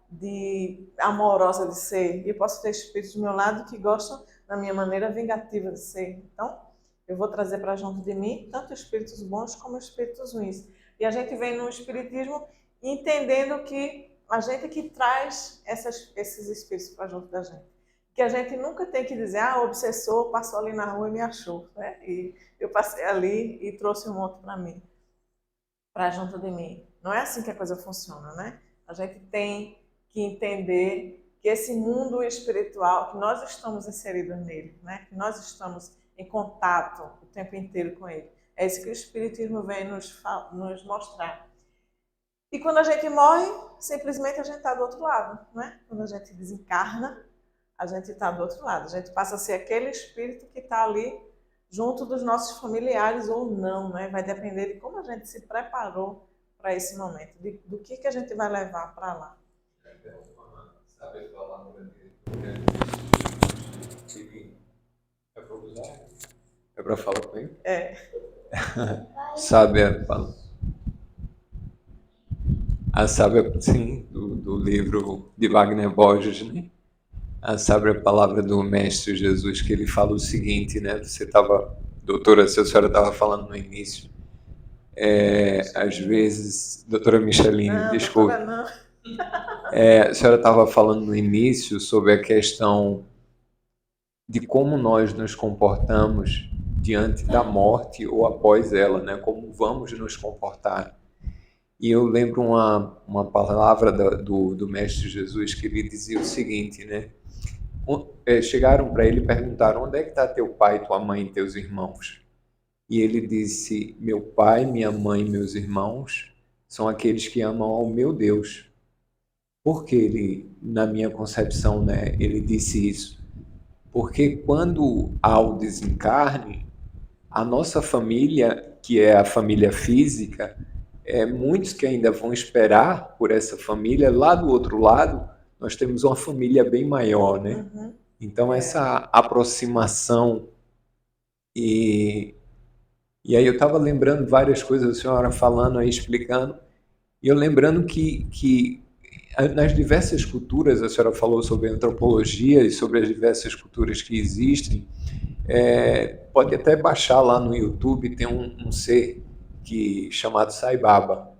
amorosa de ser, e eu posso ter espíritos do meu lado que gostam da minha maneira vingativa de ser. Então, eu vou trazer para junto de mim tanto espíritos bons como espíritos ruins. E a gente vem no espiritismo entendendo que a gente que traz esses espíritos para junto da gente. Que a gente nunca tem que dizer, o obsessor passou ali na rua e me achou, né? E eu passei ali e trouxe um monte para mim, para junto de mim. Não é assim que a coisa funciona, né? A gente tem que entender que esse mundo espiritual, que nós estamos inseridos nele, né? Que nós estamos em contato o tempo inteiro com ele. É isso que o Espiritismo vem nos mostrar. E quando a gente morre, simplesmente a gente está do outro lado, né? Quando a gente desencarna, a gente está do outro lado. A gente passa a ser aquele espírito que está ali junto dos nossos familiares ou não, né? Vai depender de como a gente se preparou para esse momento, do que a gente vai levar para lá. Sabe a palavra dele? É para falar com ele? É. Sabe sim, do livro de Wagner Borges, né? Sabe a palavra do Mestre Jesus, que ele fala o seguinte, né? Doutora, se a senhora estava falando no início, às vezes, doutora Micheline, Não, desculpe. doutora, não. A senhora estava falando no início sobre a questão de como nós nos comportamos diante da morte ou após ela, né? Como vamos nos comportar. E eu lembro uma palavra do Mestre Jesus que ele dizia o seguinte, né? Chegaram para ele e perguntaram: onde é que está teu pai, tua mãe e teus irmãos? E ele disse: meu pai, minha mãe e meus irmãos são aqueles que amam ao meu Deus. Por que ele, na minha concepção, né, ele disse isso? Porque quando há o desencarne, a nossa família, que é a família física, muitos que ainda vão esperar por essa família, lá do outro lado, nós temos uma família bem maior, né? Uhum. Então, essa aproximação e aí eu estava lembrando várias coisas, a senhora falando aí, explicando, e eu lembrando que nas diversas culturas, a senhora falou sobre a antropologia e sobre as diversas culturas que existem, pode até baixar lá no YouTube, tem um ser chamado Sai Baba.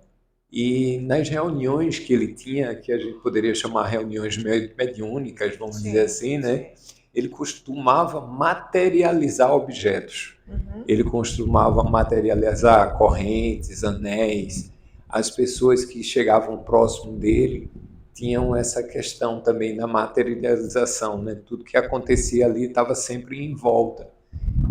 E nas reuniões que ele tinha, que a gente poderia chamar reuniões mediúnicas, vamos dizer assim, né? Ele costumava materializar objetos. Uhum. Ele costumava materializar correntes, anéis. As pessoas que chegavam próximo dele tinham essa questão também da materialização, né? Tudo que acontecia ali estava sempre em volta.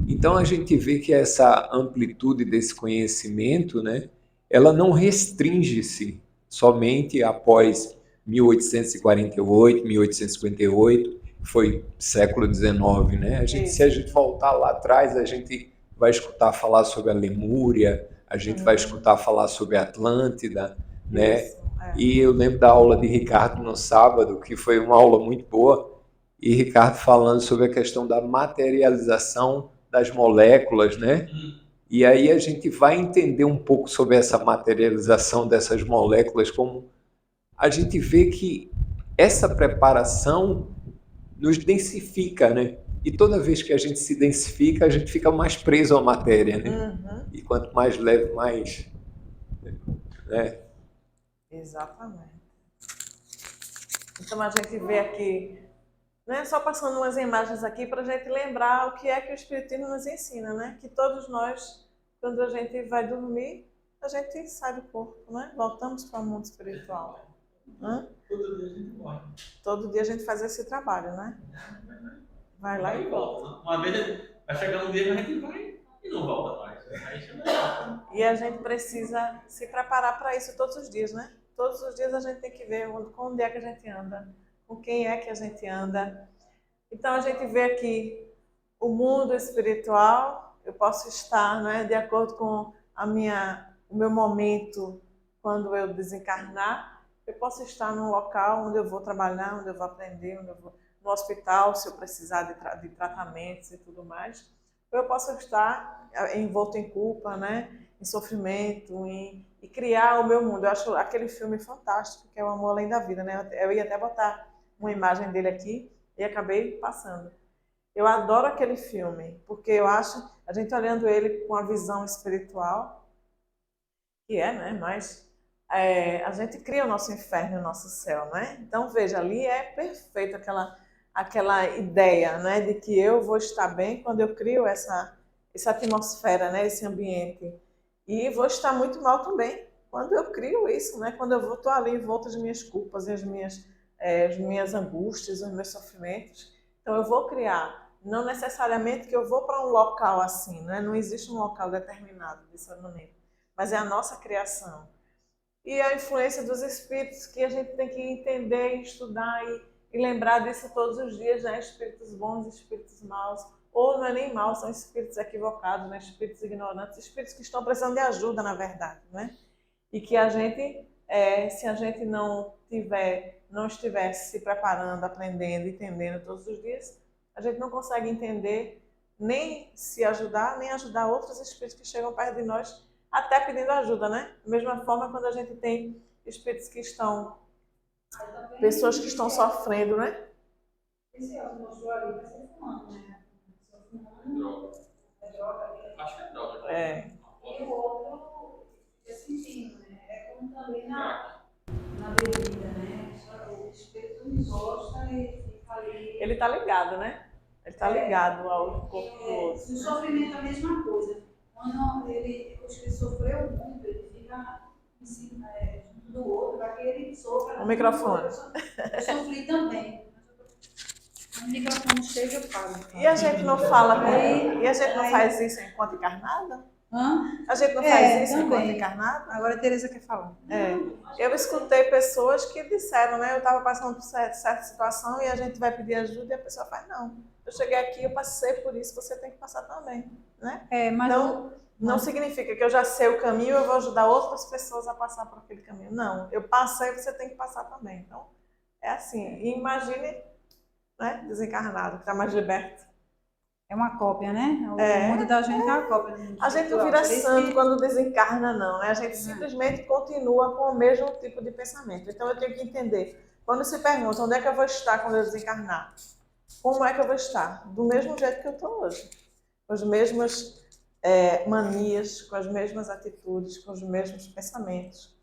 Então a gente vê que essa amplitude desse conhecimento, né, ela não restringe-se somente após 1848, 1858, que foi século XIX, né? Se a gente voltar lá atrás, a gente vai escutar falar sobre a Lemúria, a gente vai escutar falar sobre a Atlântida, né? E eu lembro da aula de Ricardo no sábado, que foi uma aula muito boa, e Ricardo falando sobre a questão da materialização das moléculas, né? E aí a gente vai entender um pouco sobre essa materialização dessas moléculas, como a gente vê que essa preparação nos densifica, né? E toda vez que a gente se densifica, a gente fica mais preso à matéria, né? Uhum. E quanto mais leve, mais... né? Exatamente. Então a gente vê aqui, né, só passando umas imagens aqui para a gente lembrar o que é que o Espiritismo nos ensina, né? Que todos nós, quando a gente vai dormir, a gente sai do corpo, né? Voltamos para o mundo espiritual. Todo dia a gente morre. Todo dia a gente faz esse trabalho, né? Vai lá e volta. Uma vez vai chegar um dia que a gente vai e não volta mais. Aí chama. E a gente precisa se preparar para isso todos os dias, né? Todos os dias a gente tem que ver onde é que a gente anda, com quem é que a gente anda. Então a gente vê aqui o mundo espiritual, eu posso estar, né, de acordo com o meu momento quando eu desencarnar, eu posso estar num local onde eu vou trabalhar, onde eu vou aprender, onde eu vou no hospital, se eu precisar de tratamentos e tudo mais. Eu posso estar envolto em culpa, né, em sofrimento, e criar o meu mundo. Eu acho aquele filme fantástico, que é O Amor Além da Vida, né? Eu ia até botar uma imagem dele aqui e acabei passando. Eu adoro aquele filme, porque eu acho, a gente olhando ele com a visão espiritual, que né? Mas a gente cria o nosso inferno e o nosso céu, né? Então, veja, ali é perfeito aquela ideia, né? De que eu vou estar bem quando eu crio essa atmosfera, né? Esse ambiente. E vou estar muito mal também quando eu crio isso, né? Quando eu estou ali em volta das minhas culpas, as minhas angústias, os meus sofrimentos. Então, eu vou criar. Não necessariamente que eu vou para um local assim, né? Não existe um local determinado dessa maneira. Mas é a nossa criação. E a influência dos espíritos que a gente tem que entender, estudar e lembrar disso todos os dias, né? Espíritos bons e espíritos maus, ou não é nem maus, são espíritos equivocados, né? Espíritos ignorantes, espíritos que estão precisando de ajuda, na verdade, né? E que a gente, se a gente não estivesse se preparando, aprendendo, entendendo todos os dias, a gente não consegue entender nem se ajudar, nem ajudar outros espíritos que chegam perto de nós, até pedindo ajuda, né? Da mesma forma, quando a gente tem espíritos que estão, pessoas que estão sofrendo, né? Esse Elcio mostrou ali, vai ser fumando, né? Droga. É droga ali. Acho que é droga. E o outro, sentindo, né? É como também na bebida, né? O espírito encosta e fica ali. Ele está ligado, né? Ele está ligado ao corpo do outro. O sofrimento é a mesma coisa. Quando o espírito sofreu muito, ele fica em cima, junto do outro, daquele que sofre. O microfone. Eu sofri também. O microfone chega, eu falo. E a gente não fala e a gente não faz isso enquanto encarnada? Hã? A gente não faz isso também. enquanto encarnada? Agora a Tereza quer falar. Eu escutei pessoas que disseram, né? Eu estava passando por certa situação e a gente vai pedir ajuda e a pessoa faz, não. Eu cheguei aqui, eu passei por isso, você tem que passar também, né? Mas então, não significa que eu já sei o caminho, eu vou ajudar outras pessoas a passar por aquele caminho. Não, eu passei, você tem que passar também. Então, é assim. E imagine, né? Desencarnado, que está mais liberto. É uma cópia, né? O mundo da gente é uma cópia. A gente não vira santo quando desencarna, não, né? A gente simplesmente continua com o mesmo tipo de pensamento. Então eu tenho que entender. Quando se pergunta onde é que eu vou estar quando eu desencarnar, como é que eu vou estar? Do mesmo jeito que eu estou hoje. Com as mesmas manias, com as mesmas atitudes, com os mesmos pensamentos.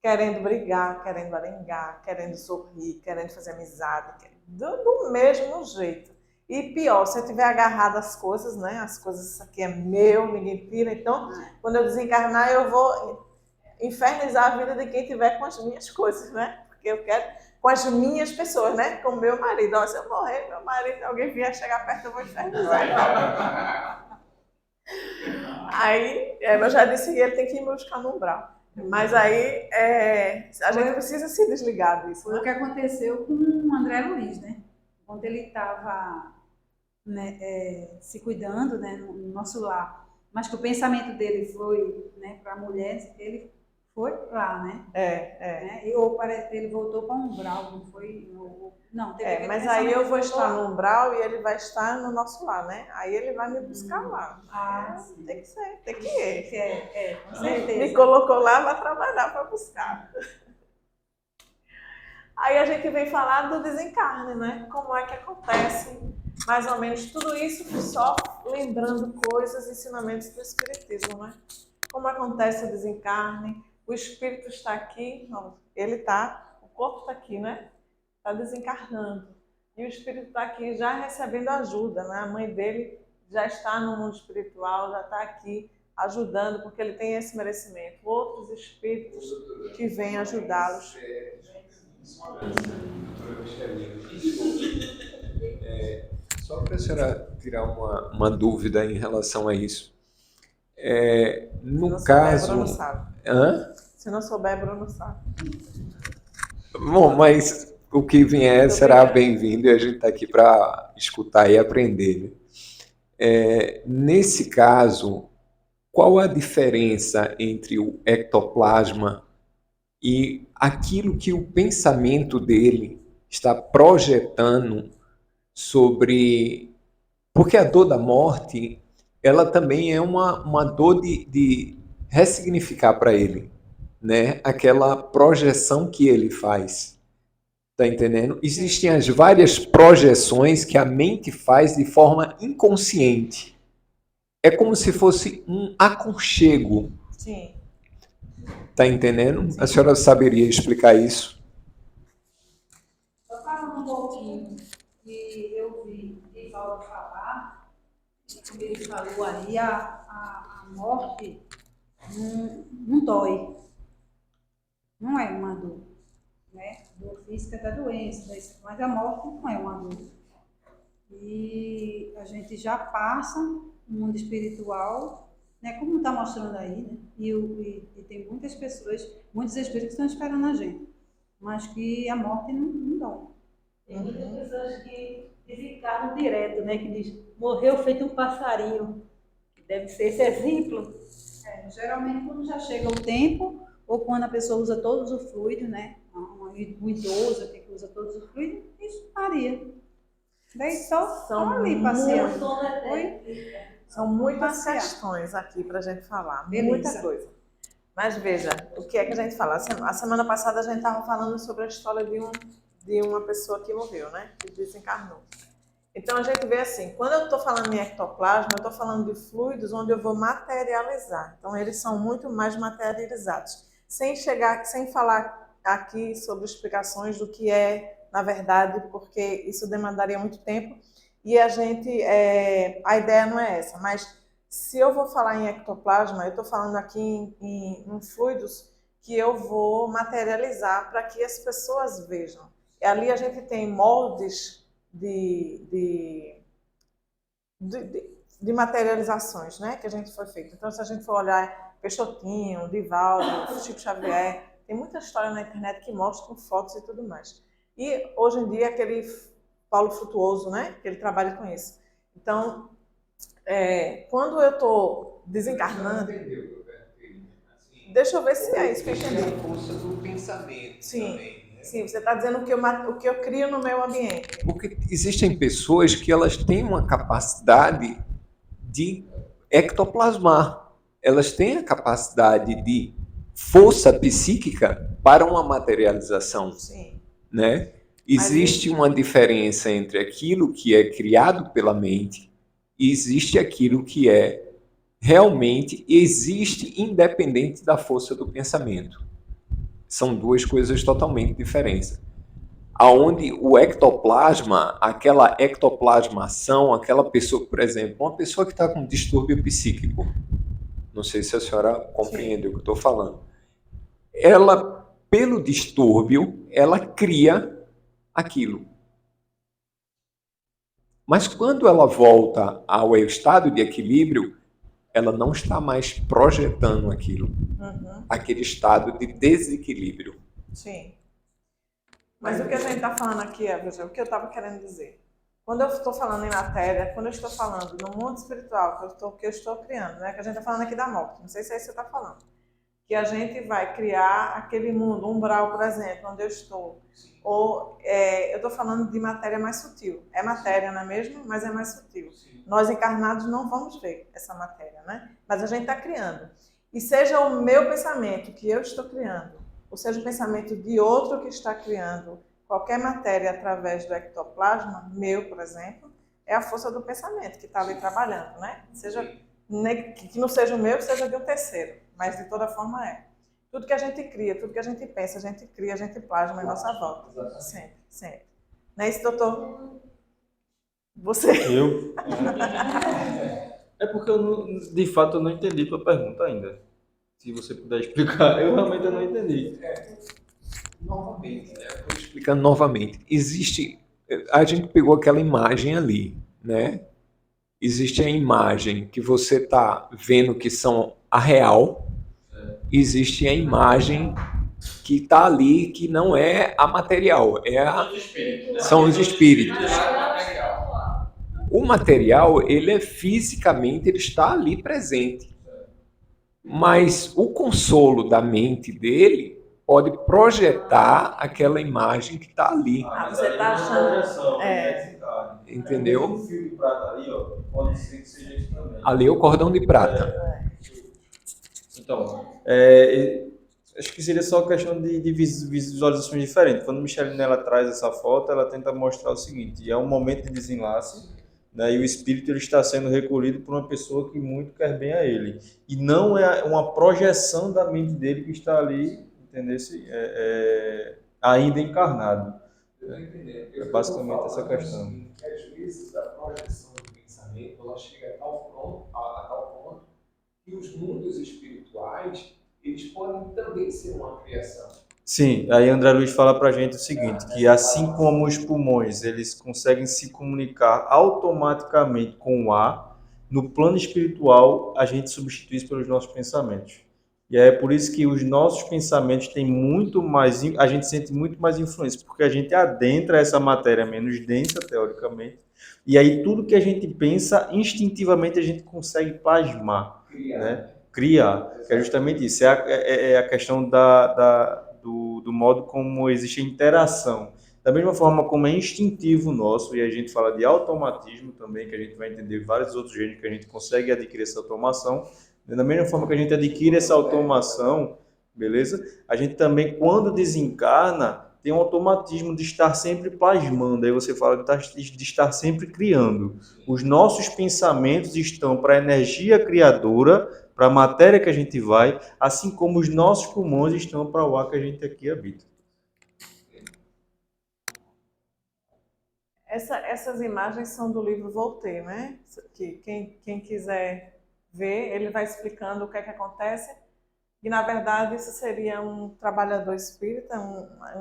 Querendo brigar, querendo arengar, querendo sorrir, querendo fazer amizade. Do mesmo jeito. E pior, se eu tiver agarrado às coisas, né? As coisas, isso aqui é meu, ninguém tira. Então, quando eu desencarnar, eu vou infernizar a vida de quem tiver com as minhas coisas, né? Porque eu quero com as minhas pessoas, né? Com o meu marido. Ó, se eu morrer, meu marido, alguém vier chegar perto, eu vou infernizar. Aí, eu já disse que ele tem que ir me buscar no umbral. Mas aí, a gente precisa se desligar disso. Foi o que aconteceu com o André Luiz, né? Quando ele estava se cuidando, né, no nosso lar, mas que o pensamento dele foi, né, para a mulher, ele foi lá, né? Né? Ele voltou para um umbral, não foi? Não, teve mas aí eu vou estar no umbral e ele vai estar no nosso lar, né? Aí ele vai me buscar lá. Tem que ser, tem que ir. Com certeza. Me colocou lá, vai trabalhar para buscar. Aí a gente vem falar do desencarne, né? Como é que acontece, mais ou menos, tudo isso só lembrando coisas, ensinamentos do Espiritismo, né? Como acontece o desencarne, o Espírito está aqui, não, ele está, o corpo está aqui, né? Está desencarnando. E o Espírito está aqui já recebendo ajuda, né? A mãe dele já está no mundo espiritual, já está aqui ajudando, porque ele tem esse merecimento. Outros Espíritos que vêm ajudá-los. Só para a senhora tirar uma dúvida em relação a isso. No caso. Bruno sabe. Hã? Se não souber, Bruno sabe. Bom, mas o que vier será bem-vindo e a gente está aqui para escutar e aprender. Nesse caso, qual a diferença entre o ectoplasma e aquilo que o pensamento dele está projetando sobre... Porque a dor da morte, ela também é uma dor de ressignificar para ele, né? Aquela projeção que ele faz. Tá entendendo? Existem as várias projeções que a mente faz de forma inconsciente. É como se fosse um aconchego. Sim. Tá entendendo? A senhora saberia explicar isso? Só falando um pouquinho que eu vi Divaldo falar, como ele falou aí, a morte não dói. Não é uma dor, né? A dor física da doença, mas a morte não é uma dor. E a gente já passa no mundo espiritual, né, como está mostrando aí, né? E tem muitas pessoas, muitos espíritos que estão esperando a gente, mas que a morte não dói. Tem muitas pessoas que desencarnam direto, né? Que diz, morreu feito um passarinho. Deve ser esse exemplo. Geralmente quando já chega o tempo, ou quando a pessoa usa todos os fluidos, né? Um idoso que usa todos os fluidos, isso faria. Daí só ali passeando. São muitas Passear. questões aqui para a gente falar, Beleza. muita coisa. Mas veja, o que é que a gente fala? A semana passada a gente estava falando sobre a história de uma pessoa que morreu, né? Que desencarnou. Então a gente vê assim, quando eu estou falando em ectoplasma, eu estou falando de fluidos onde eu vou materializar. Então eles são muito mais materializados. Sem falar aqui sobre explicações do que é, na verdade, porque isso demandaria muito tempo. E a ideia não é essa, mas se eu vou falar em ectoplasma, eu estou falando aqui em fluidos que eu vou materializar para que as pessoas vejam. E ali a gente tem moldes de materializações, né, que a gente foi feito. Então, se a gente for olhar Peixotinho, Divaldo, Chico Xavier, tem muita história na internet que mostra com fotos e tudo mais. E hoje em dia aquele Paulo Frutuoso, né, que ele trabalha com isso. Então, quando eu estou desencarnando, deixa eu ver se é isso que eu entendi. A força do pensamento. Sim. Também. Sim, você está dizendo o que eu crio no meu ambiente. Porque existem pessoas que elas têm uma capacidade de ectoplasmar. Elas têm a capacidade de força psíquica para uma materialização. Sim. Né? Existe uma diferença entre aquilo que é criado pela mente e existe aquilo que realmente existe independente da força do pensamento. São duas coisas totalmente diferentes. Aonde o ectoplasma, aquela ectoplasmação, aquela pessoa, por exemplo, uma pessoa que está com distúrbio psíquico, não sei se a senhora compreende o que eu estou falando, ela, pelo distúrbio, ela cria aquilo. Mas quando ela volta ao estado de equilíbrio, ela não está mais projetando aquilo, aquele estado de desequilíbrio. Sim. Mas o que a gente está falando aqui, Evelyn, o que eu estava querendo dizer? Quando eu estou falando em matéria, quando eu estou falando no mundo espiritual, que eu estou criando, né? Que a gente está falando aqui da morte, não sei se é isso que você está falando. Que a gente vai criar aquele mundo, umbral, por exemplo, onde eu estou. Ou eu estou falando de matéria mais sutil. É matéria, não é mesmo? Mas é mais sutil. Nós encarnados não vamos ver essa matéria, né? Mas a gente está criando. E seja o meu pensamento que eu estou criando, ou seja o pensamento de outro que está criando qualquer matéria através do ectoplasma, meu, por exemplo, é a força do pensamento que está ali trabalhando, né? Que não seja o meu, que seja de um terceiro, mas de toda forma é. Tudo que a gente cria, tudo que a gente pensa, a gente cria, a gente plasma em nossa volta. Sempre, sempre. Não é isso, doutor? Você? Eu? É porque de fato eu não entendi tua pergunta ainda. Se você puder explicar, eu realmente não entendi. Novamente, né? Estou explicando novamente. A gente pegou aquela imagem ali, né? Existe a imagem que você está vendo que são a real. Existe a imagem que está ali, que não é a material, são os espíritos. O material, ele fisicamente, ele está ali presente. Mas o consolo da mente dele pode projetar aquela imagem que está ali. Você está achando... Entendeu? O fio de prata ali, ó, pode ser que seja isso também. Ali é o cordão de prata. Então, acho que seria só questão de visualizações diferentes. Quando Micheline ela traz essa foto, ela tenta mostrar o seguinte: é um momento de desenlace, né, e o espírito ele está sendo recolhido por uma pessoa que muito quer bem a ele. E não é uma projeção da mente dele que está ali, entendeu? Ainda encarnado. É basicamente essa questão. Que às vezes a projeção do pensamento ela chega a tal ponto que os mundos espirituais eles podem também ser uma criação. Sim, aí André Luiz fala pra gente o seguinte, que assim como os pulmões eles conseguem se comunicar automaticamente com o ar, no plano espiritual a gente substitui isso pelos nossos pensamentos. E é por isso que os nossos pensamentos têm muito mais, a gente sente muito mais influência, porque a gente adentra essa matéria menos densa, teoricamente, e aí tudo que a gente pensa, instintivamente a gente consegue plasmar, né? Criar. Que é justamente isso, é a questão do modo como existe a interação. Da mesma forma como é instintivo nosso, e a gente fala de automatismo também, que a gente vai entender vários outros jeitos que a gente consegue adquirir essa automação. Da mesma forma que a gente adquire essa automação, beleza? A gente também, quando desencarna, tem um automatismo de estar sempre plasmando. Aí você fala de estar sempre criando. Os nossos pensamentos estão para a energia criadora, para a matéria que a gente vai, assim como os nossos pulmões estão para o ar que a gente aqui habita. Essas imagens são do livro Voltaire, né? Que quem quiser ver, ele vai explicando o que é que acontece. E, na verdade, isso seria um trabalhador espírita,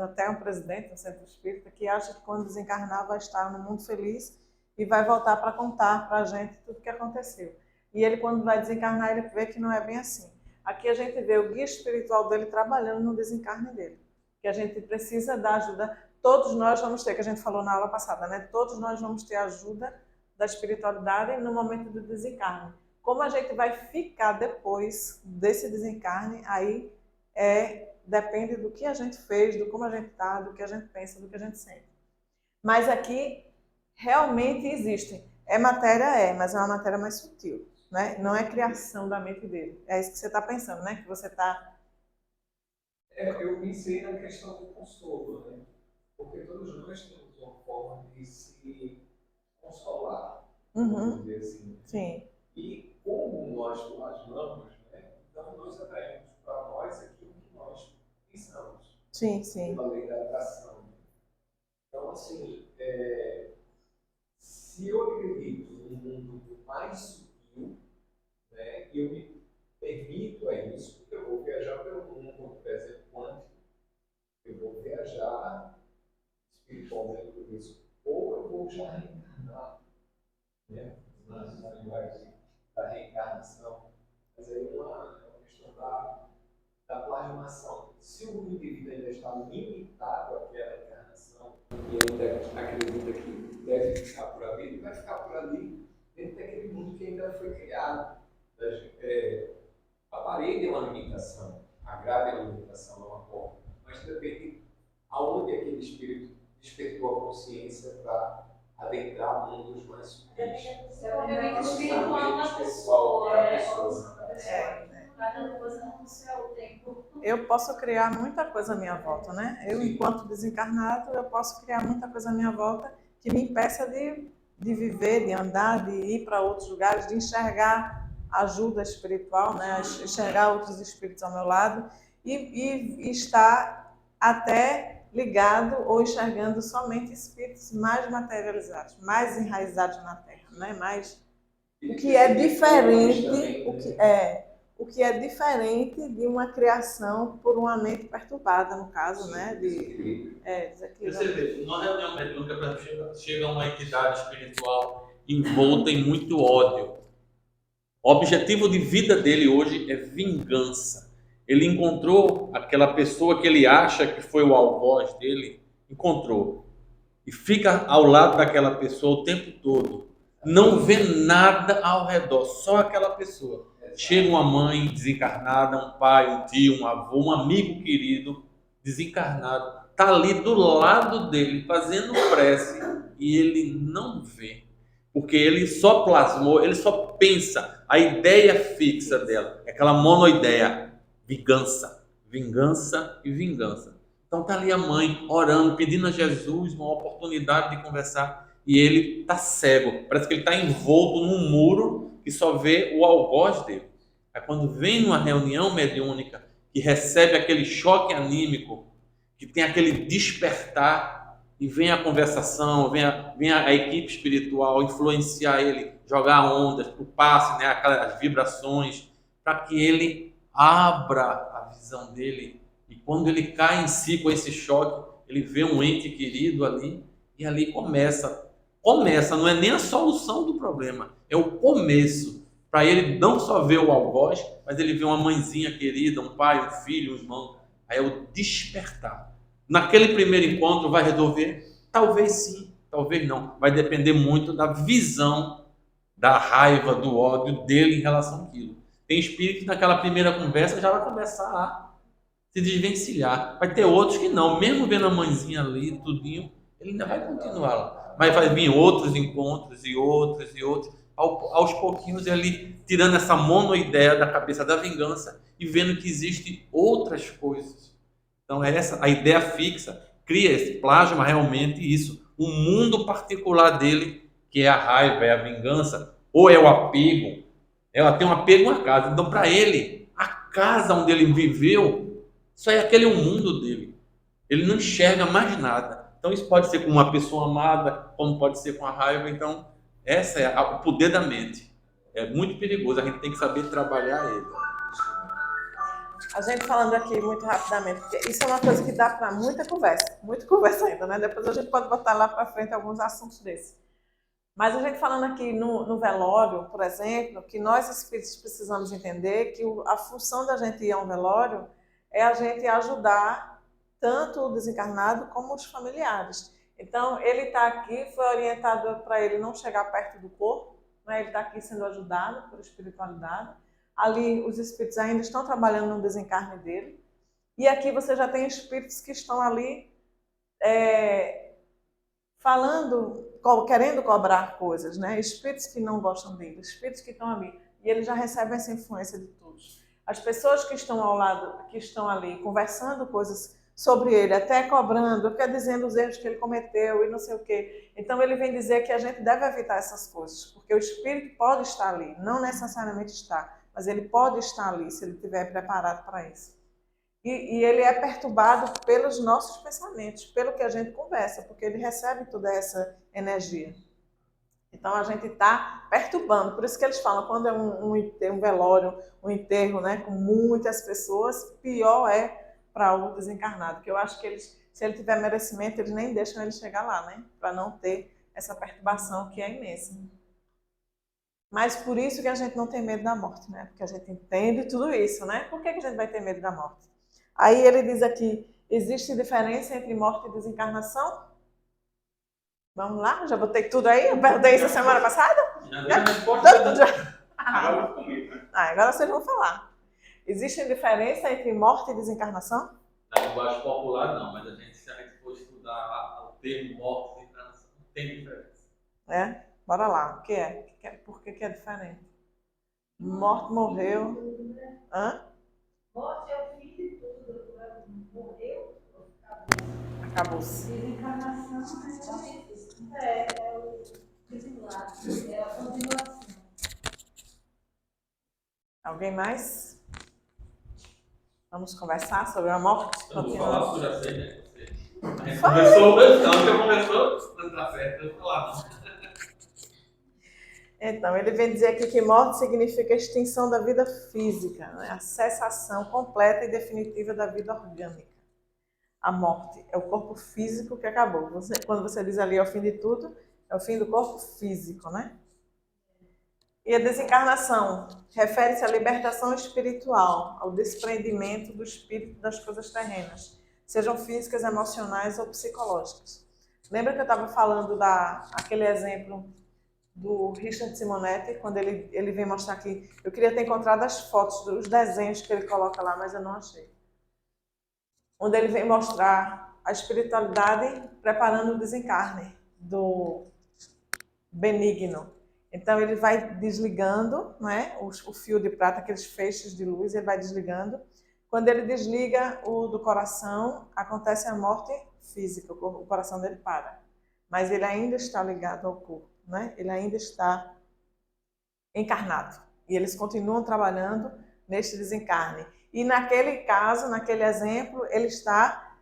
até um presidente do centro espírita, que acha que quando desencarnar vai estar no mundo feliz e vai voltar para contar para a gente tudo o que aconteceu. E ele, quando vai desencarnar, ele vê que não é bem assim. Aqui a gente vê o guia espiritual dele trabalhando no desencarne dele. Que a gente precisa da ajuda. Todos nós vamos ter, que a gente falou na aula passada, né? Todos nós vamos ter ajuda da espiritualidade no momento do desencarne. Como a gente vai ficar depois desse desencarne, aí depende do que a gente fez, do como a gente está, do que a gente pensa, do que a gente sente. Mas aqui realmente existem. Matéria, mas é uma matéria mais sutil, né? Não é criação da mente dele. É isso que você está pensando, né? Que você está... Eu pensei na questão do consolo, né? Porque todos nós temos uma forma de se consolar, vamos dizer assim. Sim. E como nós plasmamos, né? Então nós atraímos para nós aquilo que nós pensamos. Sim, sim. Pela lei da atração. Então, assim, se eu acredito num mundo mais sutil, né? E eu me permito a isso, eu vou viajar pelo mundo, por exemplo, quântico. Eu vou viajar espiritualmente por isso. Ou eu vou já reencarnar, né? Na linguagem da reencarnação. Mas aí é uma questão da plasmação. Se o indivíduo ainda está limitado àquela encarnação e ainda acredita que deve ficar por ali, ele vai ficar por ali dentro daquele mundo que ainda foi criado. A parede é uma limitação, a grade é uma limitação, é uma porta. Mas depende aonde aquele espírito despertou a consciência para adentrar mundos mais sutis. É espiritual da pessoa. Cada coisa no seu tempo. Eu posso criar muita coisa à minha volta, né? Eu, enquanto desencarnado, eu posso criar muita coisa à minha volta que me impeça de viver, de andar, de ir para outros lugares, de enxergar ajuda espiritual, né? Enxergar outros espíritos ao meu lado e estar até ligado ou enxergando somente espíritos mais materializados, mais enraizados na Terra, né? Mais o que é diferente, o que é diferente de uma criação por uma mente perturbada, no caso, né? Você vê, numa reunião mediúnica, por exemplo, chega uma entidade espiritual envolta em muito ódio. O objetivo de vida dele hoje é vingança. Ele encontrou aquela pessoa que ele acha que foi o algoz dele, encontrou. E fica ao lado daquela pessoa o tempo todo. Não vê nada ao redor, só aquela pessoa. Chega uma mãe desencarnada, um pai, um tio, um avô, um amigo querido desencarnado. Está ali do lado dele, fazendo prece, e ele não vê. Porque ele só plasmou, ele só pensa, a ideia fixa dela, é aquela monoideia. Vingança, vingança e vingança. Então está ali a mãe orando, pedindo a Jesus uma oportunidade de conversar e ele está cego. Parece que ele está envolto num muro que só vê o algoz dele. Aí quando vem numa reunião mediúnica que recebe aquele choque anímico, que tem aquele despertar e vem a conversação, vem a equipe espiritual influenciar ele, jogar ondas, o passe, né, aquelas vibrações, para que ele abra a visão dele e quando ele cai em si com esse choque, ele vê um ente querido ali e ali começa, não é nem a solução do problema, é o começo Para ele não só ver o algoz, mas ele vê uma mãezinha querida, um pai, um filho, um irmão. Aí é o despertar. Naquele primeiro encontro vai resolver? Talvez sim, talvez não. Vai depender muito da visão, da raiva, do ódio dele em relação àquilo. Tem espírito que naquela primeira conversa já vai começar a se desvencilhar. Vai ter outros que não. Mesmo vendo a mãezinha ali, tudinho, ele ainda vai continuar lá. Mas vai vir outros encontros e outros e outros. Aos pouquinhos ele tirando essa monoideia da cabeça da vingança e vendo que existem outras coisas. Então essa a ideia fixa cria esse plasma realmente isso, um mundo particular dele que é a raiva, é a vingança ou é o apego. Ela tem um apego à casa. Então para ele a casa onde ele viveu só é aquele o mundo dele. Ele não enxerga mais nada. Então isso pode ser com uma pessoa amada, como pode ser com a raiva. Então essa é o poder da mente. É muito perigoso. A gente tem que saber trabalhar ele. A gente falando aqui muito rapidamente, porque isso é uma coisa que dá para muita conversa ainda, né? Depois a gente pode botar lá para frente alguns assuntos desses. Mas a gente falando aqui no velório, por exemplo, que nós espíritos precisamos entender que a função da gente ir a um velório é a gente ajudar tanto o desencarnado como os familiares. Então, ele está aqui, foi orientado para ele não chegar perto do corpo, né? Ele está aqui sendo ajudado por espiritualidade. Ali, os espíritos ainda estão trabalhando no desencarne dele. E aqui você já tem espíritos que estão ali falando, querendo cobrar coisas, né? Espíritos que não gostam dele, espíritos que estão ali. E ele já recebe essa influência de todos. As pessoas que estão ao lado, que estão ali conversando coisas sobre ele, até cobrando, até dizendo os erros que ele cometeu e não sei o quê. Então ele vem dizer que a gente deve evitar essas coisas, porque o espírito pode estar ali, não necessariamente está, mas ele pode estar ali se ele estiver preparado para isso. E ele é perturbado pelos nossos pensamentos, pelo que a gente conversa, porque ele recebe toda essa energia. Então a gente está perturbando, por isso que eles falam, quando é um velório, um enterro, né, com muitas pessoas, pior é para o desencarnado, porque eu acho que eles, se ele tiver merecimento, eles nem deixam ele chegar lá, né, para não ter essa perturbação que é imensa. Mas por isso que a gente não tem medo da morte, né, porque a gente entende tudo isso, né, por que a gente vai ter medo da morte? Aí ele diz aqui, existe diferença entre morte e desencarnação? Vamos lá, já botei tudo aí, eu perguntei isso semana passada? Já deu a resposta. Agora vocês vão falar. Existe diferença entre morte e desencarnação? Na linguagem popular não, mas se a gente for estudar o termo morte e desencarnação, tem diferença. É? Bora lá, o que é? Por que é diferente? Morte, morreu. Hã? Morte é o fim de tudo. Morreu, Acabou-se. desencarnação é o desenlace, é a continuação. Alguém mais? Vamos conversar sobre a morte? Eu vou falar, Continuando. eu já sei, né? A gente conversou, então já conversou, não tá certo, eu vou falar não. Então, ele vem dizer aqui que morte significa a extinção da vida física, né? A cessação completa e definitiva da vida orgânica. A morte é o corpo físico que acabou. Quando você diz ali é o fim de tudo, é o fim do corpo físico, né? E a desencarnação refere-se à libertação espiritual, ao desprendimento do espírito das coisas terrenas, sejam físicas, emocionais ou psicológicas. Lembra que eu estava falando daquele exemplo do Richard Simonetti, quando ele vem mostrar aqui. Eu queria ter encontrado as fotos dos desenhos que ele coloca lá, mas eu não achei. Onde ele vem mostrar a espiritualidade preparando o desencarne do benigno. Então ele vai desligando, né, o fio de prata, aqueles feixes de luz, ele vai desligando. Quando ele desliga o do coração, acontece a morte física, o coração dele para. Mas ele ainda está ligado ao corpo, né? Ele ainda está encarnado. E eles continuam trabalhando neste desencarne. E naquele caso, naquele exemplo, ele está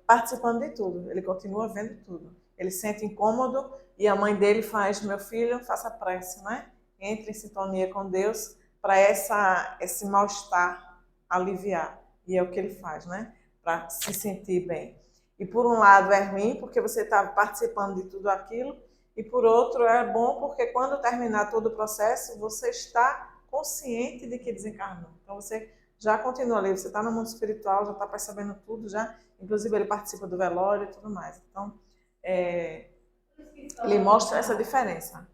participando de tudo. Ele continua vendo tudo. Ele sente incômodo e a mãe dele faz, meu filho, faça prece, né? Entre em sintonia com Deus para esse mal-estar aliviar. E é o que ele faz, né? Para se sentir bem. E por um lado é ruim, porque você está participando de tudo aquilo, E por outro, é bom porque quando terminar todo o processo, você está consciente de que desencarnou. Então você já continua ali, você está no mundo espiritual, já está percebendo tudo, já, inclusive ele participa do velório e tudo mais. Então, ele mostra essa diferença.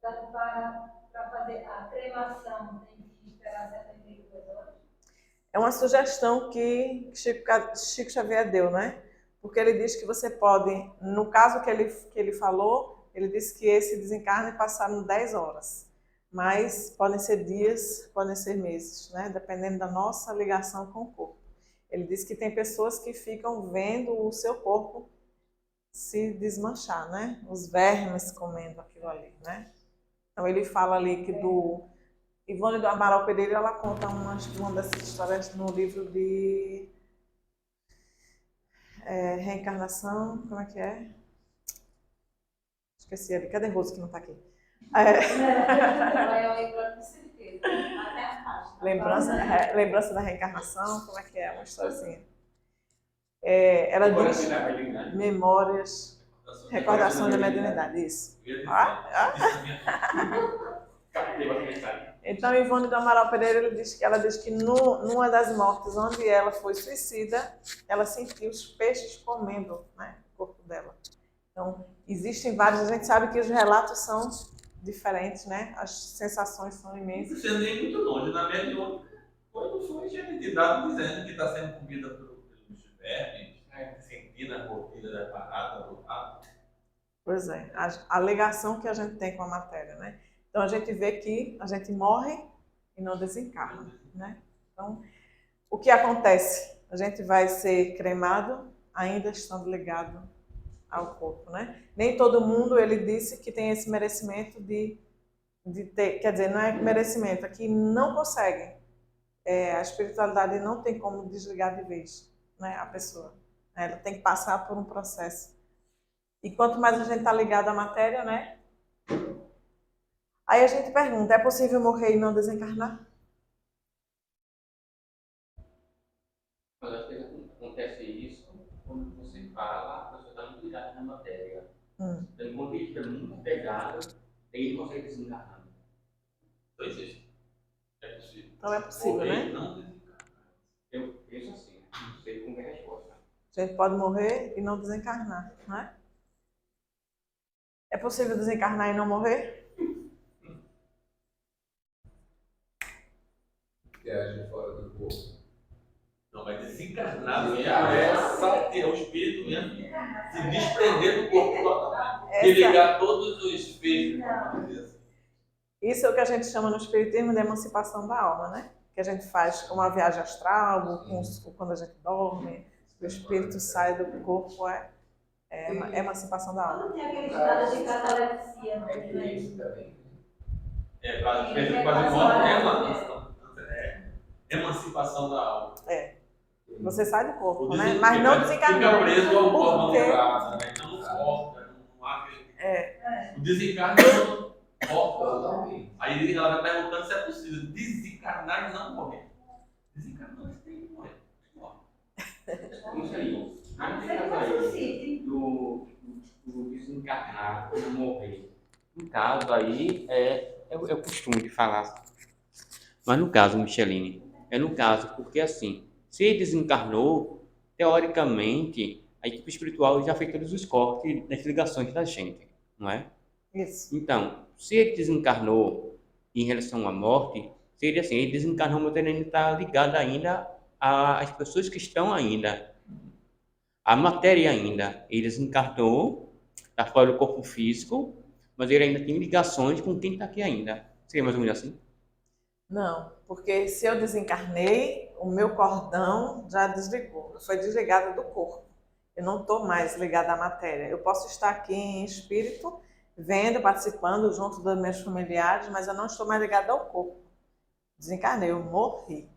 Para fazer a cremação, tem que esperar 72 horas? É uma sugestão que Chico Xavier deu, né? Porque ele diz que você pode, no caso que ele falou, ele disse que esse desencarne passaram 10 horas. Mas podem ser dias, podem ser meses, né? Dependendo da nossa ligação com o corpo. Ele disse que tem pessoas que ficam vendo o seu corpo se desmanchar, né? Os vermes comendo aquilo ali, né? Então ele fala ali que do Ivone do Amaral Pereira, ela conta uma dessas histórias no livro de reencarnação, como é que é? Esqueci ali, cadê Roso que não está aqui? Lembrança da reencarnação, como é que é? Uma historiazinha. Ela diz memórias, recordação da mediunidade, isso. Então, Ivone do Amaral Pereira, ela diz que numa das mortes onde ela foi suicida, ela sentiu os peixes comendo, né, o corpo dela. Então, existem vários, a gente sabe que os relatos são diferentes, né? As sensações são imensas. Não nem muito longe, na mediúnica, quando foi já entidade dizendo que está sendo comida pelos vermes, sentindo a corrida da parada, do lado. Pois é, a ligação que a gente tem com a matéria, né? Então, a gente vê que a gente morre e não desencarna, né? Então, o que acontece? A gente vai ser cremado ainda estando ligado ao corpo, né? Nem todo mundo, ele disse que tem esse merecimento de ter, quer dizer, não é merecimento, aqui não consegue. A espiritualidade não tem como desligar de vez, né, a pessoa. Ela tem que passar por um processo. E quanto mais a gente está ligado à matéria, né? Aí a gente pergunta, é possível morrer e não desencarnar? Mas acho que acontece isso quando você fala, a pessoa está muito ligada na matéria. Então, quando ele fica muito pegado, aí ele consegue desencarnar. Então existe. É possível. Então é possível, né? Não desencarnar. Eu penso assim, não sei como é a resposta. A gente pode morrer e não desencarnar, né? É possível desencarnar e não morrer? Viagem fora do corpo. Não, mas desencarnar é o espírito mesmo se desprender do corpo totalmente. Desligar todos os feitos. Isso é o que a gente chama no espiritismo de emancipação da alma, né? Que a gente faz como uma viagem astral, quando a gente dorme, o espírito sai do corpo, é emancipação da alma. Não tem aquele estado de catalepsia, né? Quase morte é emancipação da alma. Você sai do corpo, né? Mas não desencarnou. Fica preso ao corpo Porque alongado, né? Então não corta, não há aquele... O desencarne não corta. Aí ela vai perguntando se é possível desencarnar e não morrer. Desencarnar você tem que morrer. Isso aí. Do desencarnar e morrer. No caso aí, é o costume de falar. Mas no caso, Micheline, no caso, porque assim, se ele desencarnou, teoricamente, a equipe espiritual já fez todos os cortes das ligações da gente, não é? isso. Então, se ele desencarnou em relação à morte, seria assim, ele desencarnou, mas ele ainda está ligado ainda às pessoas que estão ainda, à matéria ainda. Ele desencarnou, está fora do corpo físico, mas ele ainda tem ligações com quem está aqui ainda. Seria mais ou menos assim? Não, porque se eu desencarnei, o meu cordão já desligou, foi desligado do corpo. Eu não estou mais ligada à matéria. Eu posso estar aqui em espírito, vendo, participando junto dos meus familiares, mas eu não estou mais ligada ao corpo. Desencarnei, eu morri.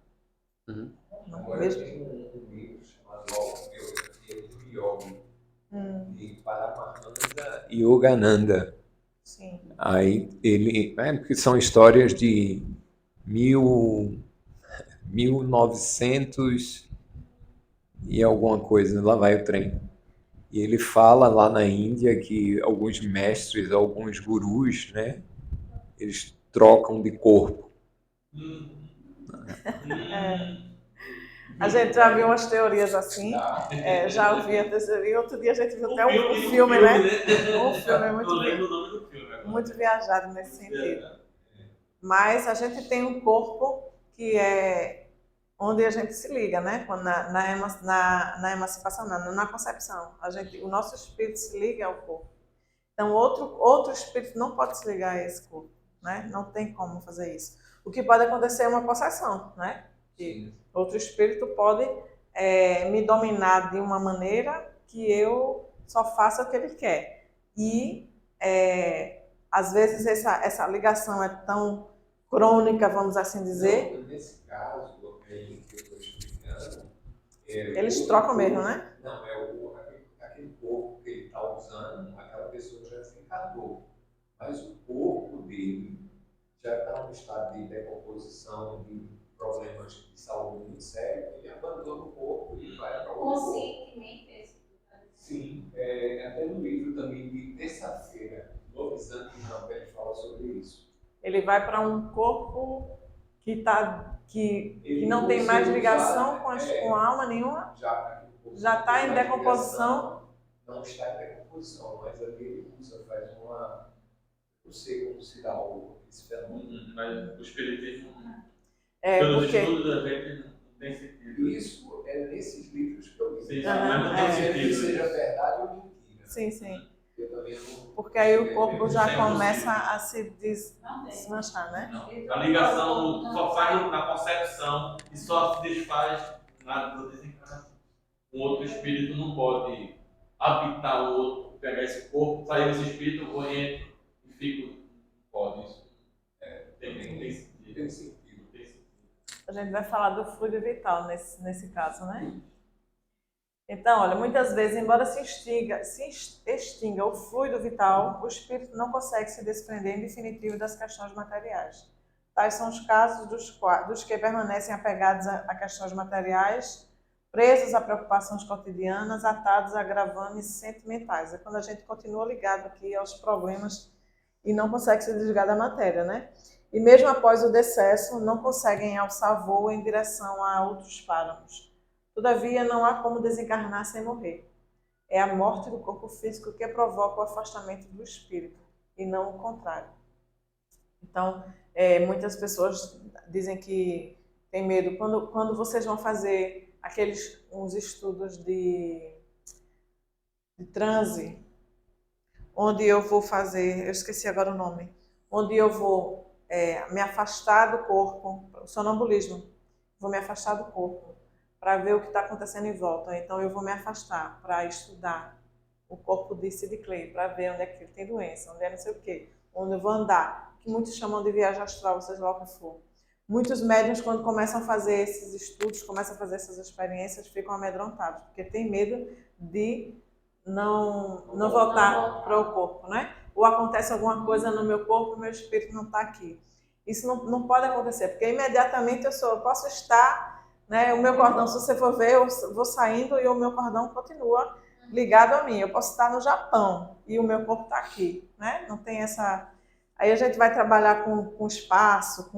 Não Agora vejo. tem um livro chamado Autobiografia do Yogi, de Paramahansa Yogananda. Sim. Aí ele, porque são histórias de 1900 e alguma coisa, lá vai o trem. E ele fala lá na Índia que alguns mestres, alguns gurus, né, eles trocam de corpo. A gente já viu umas teorias assim, já ouvi a teoria. Outro dia a gente viu até um filme, né? Um filme Não lembro o nome do filme agora. muito viajado nesse sentido. Mas a gente tem um corpo que é onde a gente se liga, né? Quando na emancipação, na concepção. O nosso espírito se liga ao corpo. Então, outro espírito não pode se ligar a esse corpo, né? Não tem como fazer isso. O que pode acontecer é uma possessão, né? Que outro espírito pode me dominar de uma maneira que eu só faça o que ele quer. E, às vezes, essa ligação é tão crônica, vamos assim dizer. Não, nesse caso, aí que eu estou explicando, Eles trocam mesmo, né? Não, aquele corpo que ele está usando, aquela pessoa já desencarnou. Mas o corpo dele já está no estado de decomposição, de problemas de saúde muito sérios, ele abandona o corpo e vai para o outro corpo. Conscientemente. Sim, até no livro também de terça-feira, Novo Exame de Campo, ele fala sobre isso. Ele vai para um corpo que não tem mais ligação com a alma nenhuma, já está em decomposição. Não está em decomposição, mas ali ele usa, faz uma... Não sei como se dá esse fenômeno. Mas o espiritismo, Pelos porque estudos da gente, não tem sentido. Isso é nesses livros que eu li. Sim, mas não tem sentido. Que seja verdade ou mentira. Sim. Eu também não... Porque aí o corpo já começa a se desmanchar, né? Não. A ligação só faz na concepção e só se desfaz na desencarnação. Um outro espírito não pode habitar o outro, pegar esse corpo, sair desse espírito, eu entro e fico. Não pode isso. Tem sentido. A gente vai falar do fluido vital nesse caso, né? Então, olha, muitas vezes, embora se extinga o fluido vital, o espírito não consegue se desprender em definitivo das questões materiais. Tais são os casos dos que permanecem apegados a questões materiais, presos a preocupações cotidianas, atados a gravames sentimentais. É quando a gente continua ligado aqui aos problemas e não consegue se desligar da matéria, né? E mesmo após o decesso, não conseguem alçar voo em direção a outros páramos. Todavia, não há como desencarnar sem morrer. É a morte do corpo físico que provoca o afastamento do espírito, e não o contrário. Então, muitas pessoas dizem que tem medo. Quando vocês vão fazer uns estudos de transe, onde eu vou fazer, eu esqueci agora o nome, onde eu vou me afastar do corpo, sonambulismo, vou me afastar do corpo, para ver o que está acontecendo em volta. Então, eu vou me afastar para estudar o corpo de Sid Clay, para ver onde é que ele tem doença, onde é não sei o quê, onde eu vou andar, que muitos chamam de viagem astral, seja lá o que for. Muitos médiuns, quando começam a fazer esses estudos, começam a fazer essas experiências, ficam amedrontados, porque tem medo de não voltar para o corpo, né? Ou acontece alguma coisa no meu corpo, meu espírito não está aqui. Isso não pode acontecer, porque imediatamente eu posso estar... Né? O meu cordão, se você for ver, eu vou saindo e o meu cordão continua ligado a mim. Eu posso estar no Japão e o meu corpo está aqui, né? Não tem essa... Aí a gente vai trabalhar com espaço,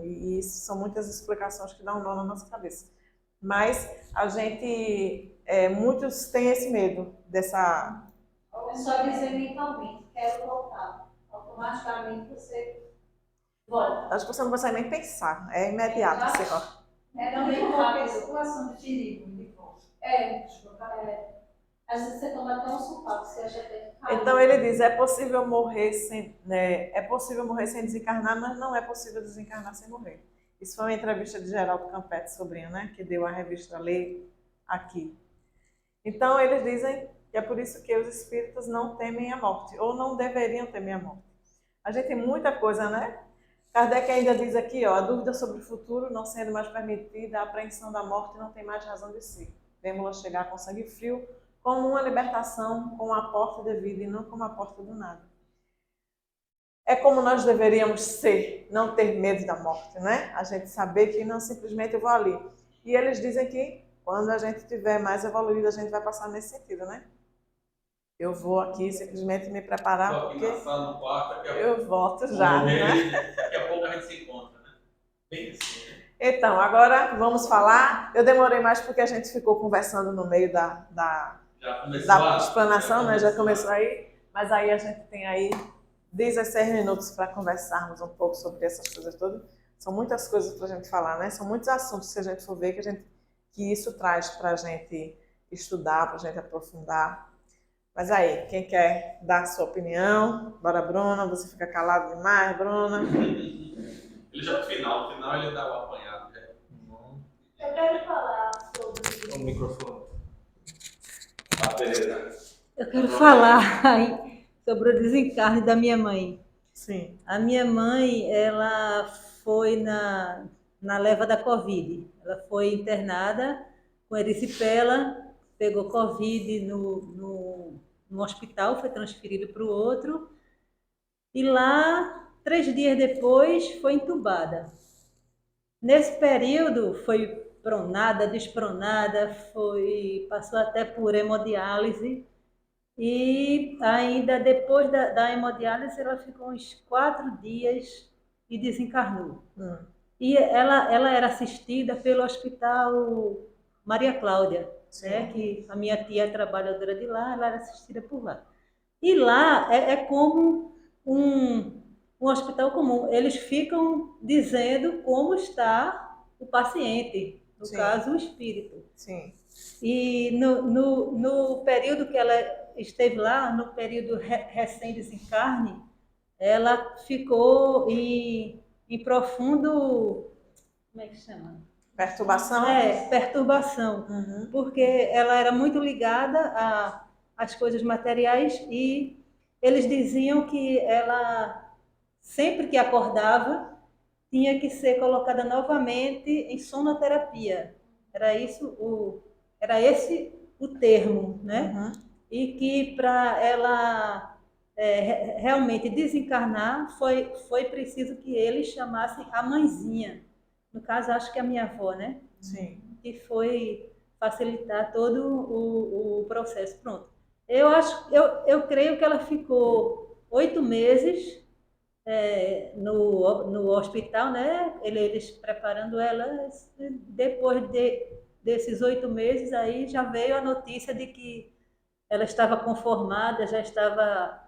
e isso são muitas explicações que dão um nó na nossa cabeça. Mas a gente, muitos têm esse medo dessa... É só dizer mentalmente, quero voltar. Automaticamente você volta. Acho que você não consegue nem pensar, é imediato. Você volta. Também qualquer situação de perigo, de volta. Às vezes você toma até um supapo, você acha até que... Então ele diz, é possível morrer sem desencarnar, mas não é possível desencarnar sem morrer. Isso foi uma entrevista de Geraldo Campete, sobrinho, né, que deu a revista Lei aqui. Então eles dizem que é por isso que os espíritos não temem a morte, ou não deveriam temer a morte. A gente tem muita coisa, né? Kardec ainda diz aqui, ó, a dúvida sobre o futuro não sendo mais permitida, a apreensão da morte não tem mais razão de si. Vemos-la chegar com sangue frio, como uma libertação, com a porta da vida e não como a porta do nada. É como nós deveríamos ser, não ter medo da morte, né? A gente saber que não simplesmente eu vou ali. E eles dizem que quando a gente estiver mais evoluído, a gente vai passar nesse sentido, né? Eu vou aqui simplesmente me Estou preparar, aqui na porque sala, no quarto, daqui a eu volto já, né? daqui a pouco a gente se encontra, né? Bem assim, né? Então, agora vamos falar. Eu demorei mais porque a gente ficou conversando no meio Já começou da a... explanação, né? Já começou a- aí, mas aí a gente tem aí 16 minutos para conversarmos um pouco sobre essas coisas todas. São muitas coisas para a gente falar, né? São muitos assuntos que a gente for ver que isso traz para a gente estudar, para a gente aprofundar. Mas aí, quem quer dar a sua opinião? Bora, Bruna. Você fica calado demais, Bruna. Ele já no final ele dá o apanhado, né? Eu quero falar O sobre. microfone. Ah, beleza. Eu quero falar aí sobre o desencarne da minha mãe. Sim. A minha mãe, ela foi na leva da Covid. Ela foi internada com erisipela, pegou Covid no hospital, foi transferida para o outro. E lá, 3 dias depois, foi entubada. Nesse período, foi pronada, despronada, passou até por hemodiálise. E ainda depois da hemodiálise, ela ficou uns 4 dias e desencarnou. E ela era assistida pelo Hospital Maria Cláudia, né, que a minha tia é trabalhadora de lá, ela era assistida por lá. E lá é como um hospital comum. Eles ficam dizendo como está o paciente, no Sim. caso, o espírito. Sim. E no período que ela esteve lá, no período recém-desencarne, ela ficou em profundo, como é que chama? Perturbação? Perturbação, Uhum. porque ela era muito ligada às coisas materiais e eles diziam que ela, sempre que acordava, tinha que ser colocada novamente em sonoterapia. Era esse o termo, né? Uhum. E que para ela realmente desencarnar foi preciso que eles chamassem a mãezinha. No caso, acho que é a minha avó, né? Sim. Que foi facilitar todo o processo. Pronto. Eu creio que ela ficou 8 meses no hospital, né? Eles preparando ela. Depois desses 8 meses, aí já veio a notícia de que ela estava conformada, já estava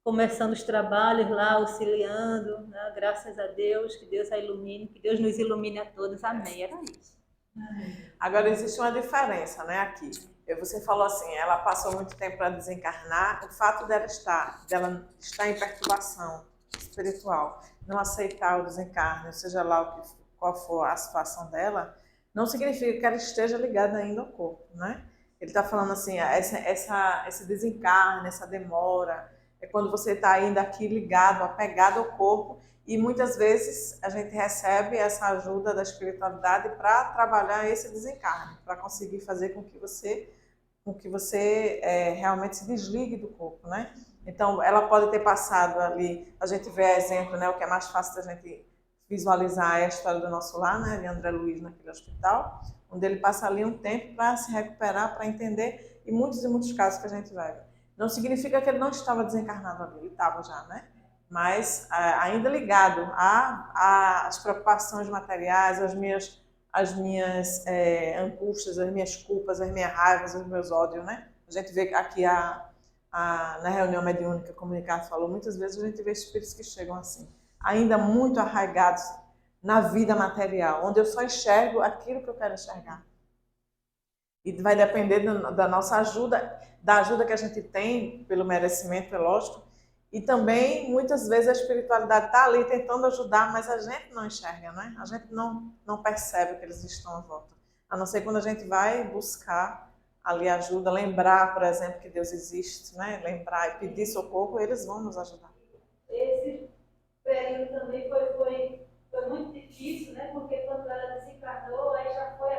começando os trabalhos lá, auxiliando, né? Graças a Deus, que Deus a ilumine, que Deus nos ilumine a todos. Amém. Era isso. Agora, existe uma diferença, né, aqui. Você falou assim, ela passou muito tempo para desencarnar, o fato dela estar em perturbação espiritual, não aceitar o desencarne, seja lá qual for a situação dela, não significa que ela esteja ligada ainda ao corpo, né? Ele está falando assim, esse desencarne, essa demora, é quando você está ainda aqui ligado, apegado ao corpo, e muitas vezes a gente recebe essa ajuda da espiritualidade para trabalhar esse desencarne, para conseguir fazer com que você realmente se desligue do corpo, né? Então, ela pode ter passado ali, a gente vê exemplo, né? O que é mais fácil da gente visualizar é a história do nosso lar, né? De André Luiz naquele hospital, onde ele passa ali um tempo para se recuperar, para entender, e muitos casos que a gente vai ver. Não significa que ele não estava desencarnado ali, ele estava já, né? Mas ainda ligado às preocupações materiais, às minhas angústias, às minhas culpas, às minhas raivas, aos meus ódios, né? A gente vê aqui na reunião mediúnica, como o Ricardo falou, muitas vezes a gente vê espíritos que chegam assim, ainda muito arraigados na vida material, onde eu só enxergo aquilo que eu quero enxergar. E vai depender da nossa ajuda, da ajuda que a gente tem, pelo merecimento, é lógico, e também, muitas vezes, a espiritualidade está ali tentando ajudar, mas a gente não enxerga, né? A gente não percebe que eles estão à volta. A não ser quando a gente vai buscar ali ajuda, lembrar, por exemplo, que Deus existe, né? Lembrar e pedir socorro, eles vão nos ajudar. Esse período também foi muito difícil, né? Porque quando ela desencarnou, aí já foi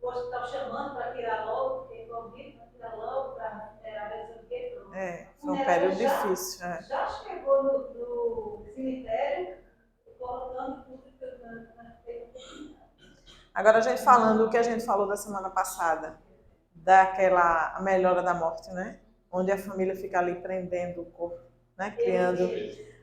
o hospital chamando para tirar logo, porque Covid, para tirar logo, para ver o quê. Foi um período difícil. Já chegou no cemitério, colocando tudo que Agora, a gente falando o que a gente falou da semana passada, a melhora da morte, né? onde a família fica ali prendendo o corpo, né? Criando.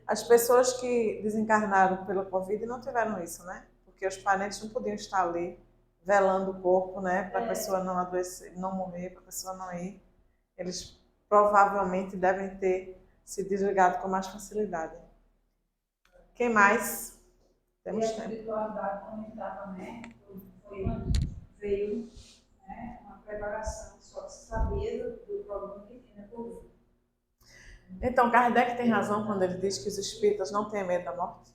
As pessoas que desencarnaram pela Covid não tiveram isso, né? Porque os parentes não podiam estar ali velando o corpo, né? Para a pessoa não adoecer, não morrer, para a pessoa não ir. Eles provavelmente devem ter se desligado com mais facilidade. Quem mais? E a Temos tempo. espiritualidade também estava, né? Veio, né? Uma preparação, só que sabia do problema que tinha por vir. Então, Kardec tem razão quando ele diz que os espíritas não têm medo da morte?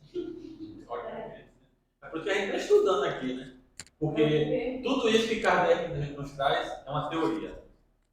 É porque a gente está estudando aqui, né? Porque tudo isso que Kardec nos traz é uma teoria.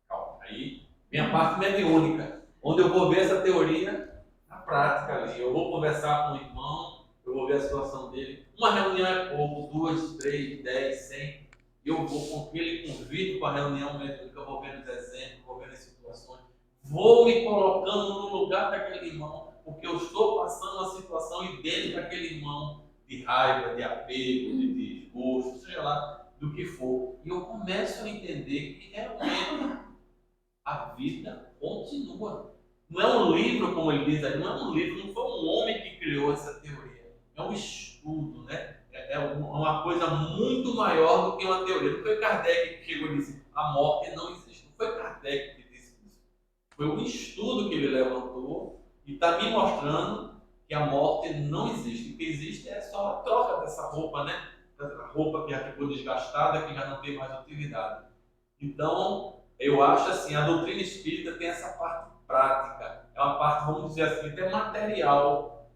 Calma, aí vem a parte mediúnica, onde eu vou ver essa teoria na prática ali. Eu vou conversar com o irmão, eu vou ver a situação dele. Uma reunião é pouco, 2, 3, 10, 100. Eu vou com ele, convido para a reunião mediúnica, eu vou vendo os exemplos, vou vendo as situações. Vou me colocando no lugar daquele irmão, porque eu estou passando uma situação idêntica daquele irmão, de raiva, de apego, de desgosto, seja lá do que for. E eu começo a entender que realmente a vida continua. Não é um livro, como ele diz aí, não é um livro, não foi um homem que criou essa teoria. É um estudo, né? É uma coisa muito maior do que uma teoria. Não foi Kardec que chegou e disse a morte não existe. Não foi Kardec que disse isso. Foi um estudo que ele levantou e está me mostrando que a morte não existe. O que existe é só a troca dessa roupa, né? A roupa que já ficou desgastada, que já não tem mais utilidade. Então, eu acho assim, a doutrina espírita tem essa parte prática. É uma parte, vamos dizer assim, até material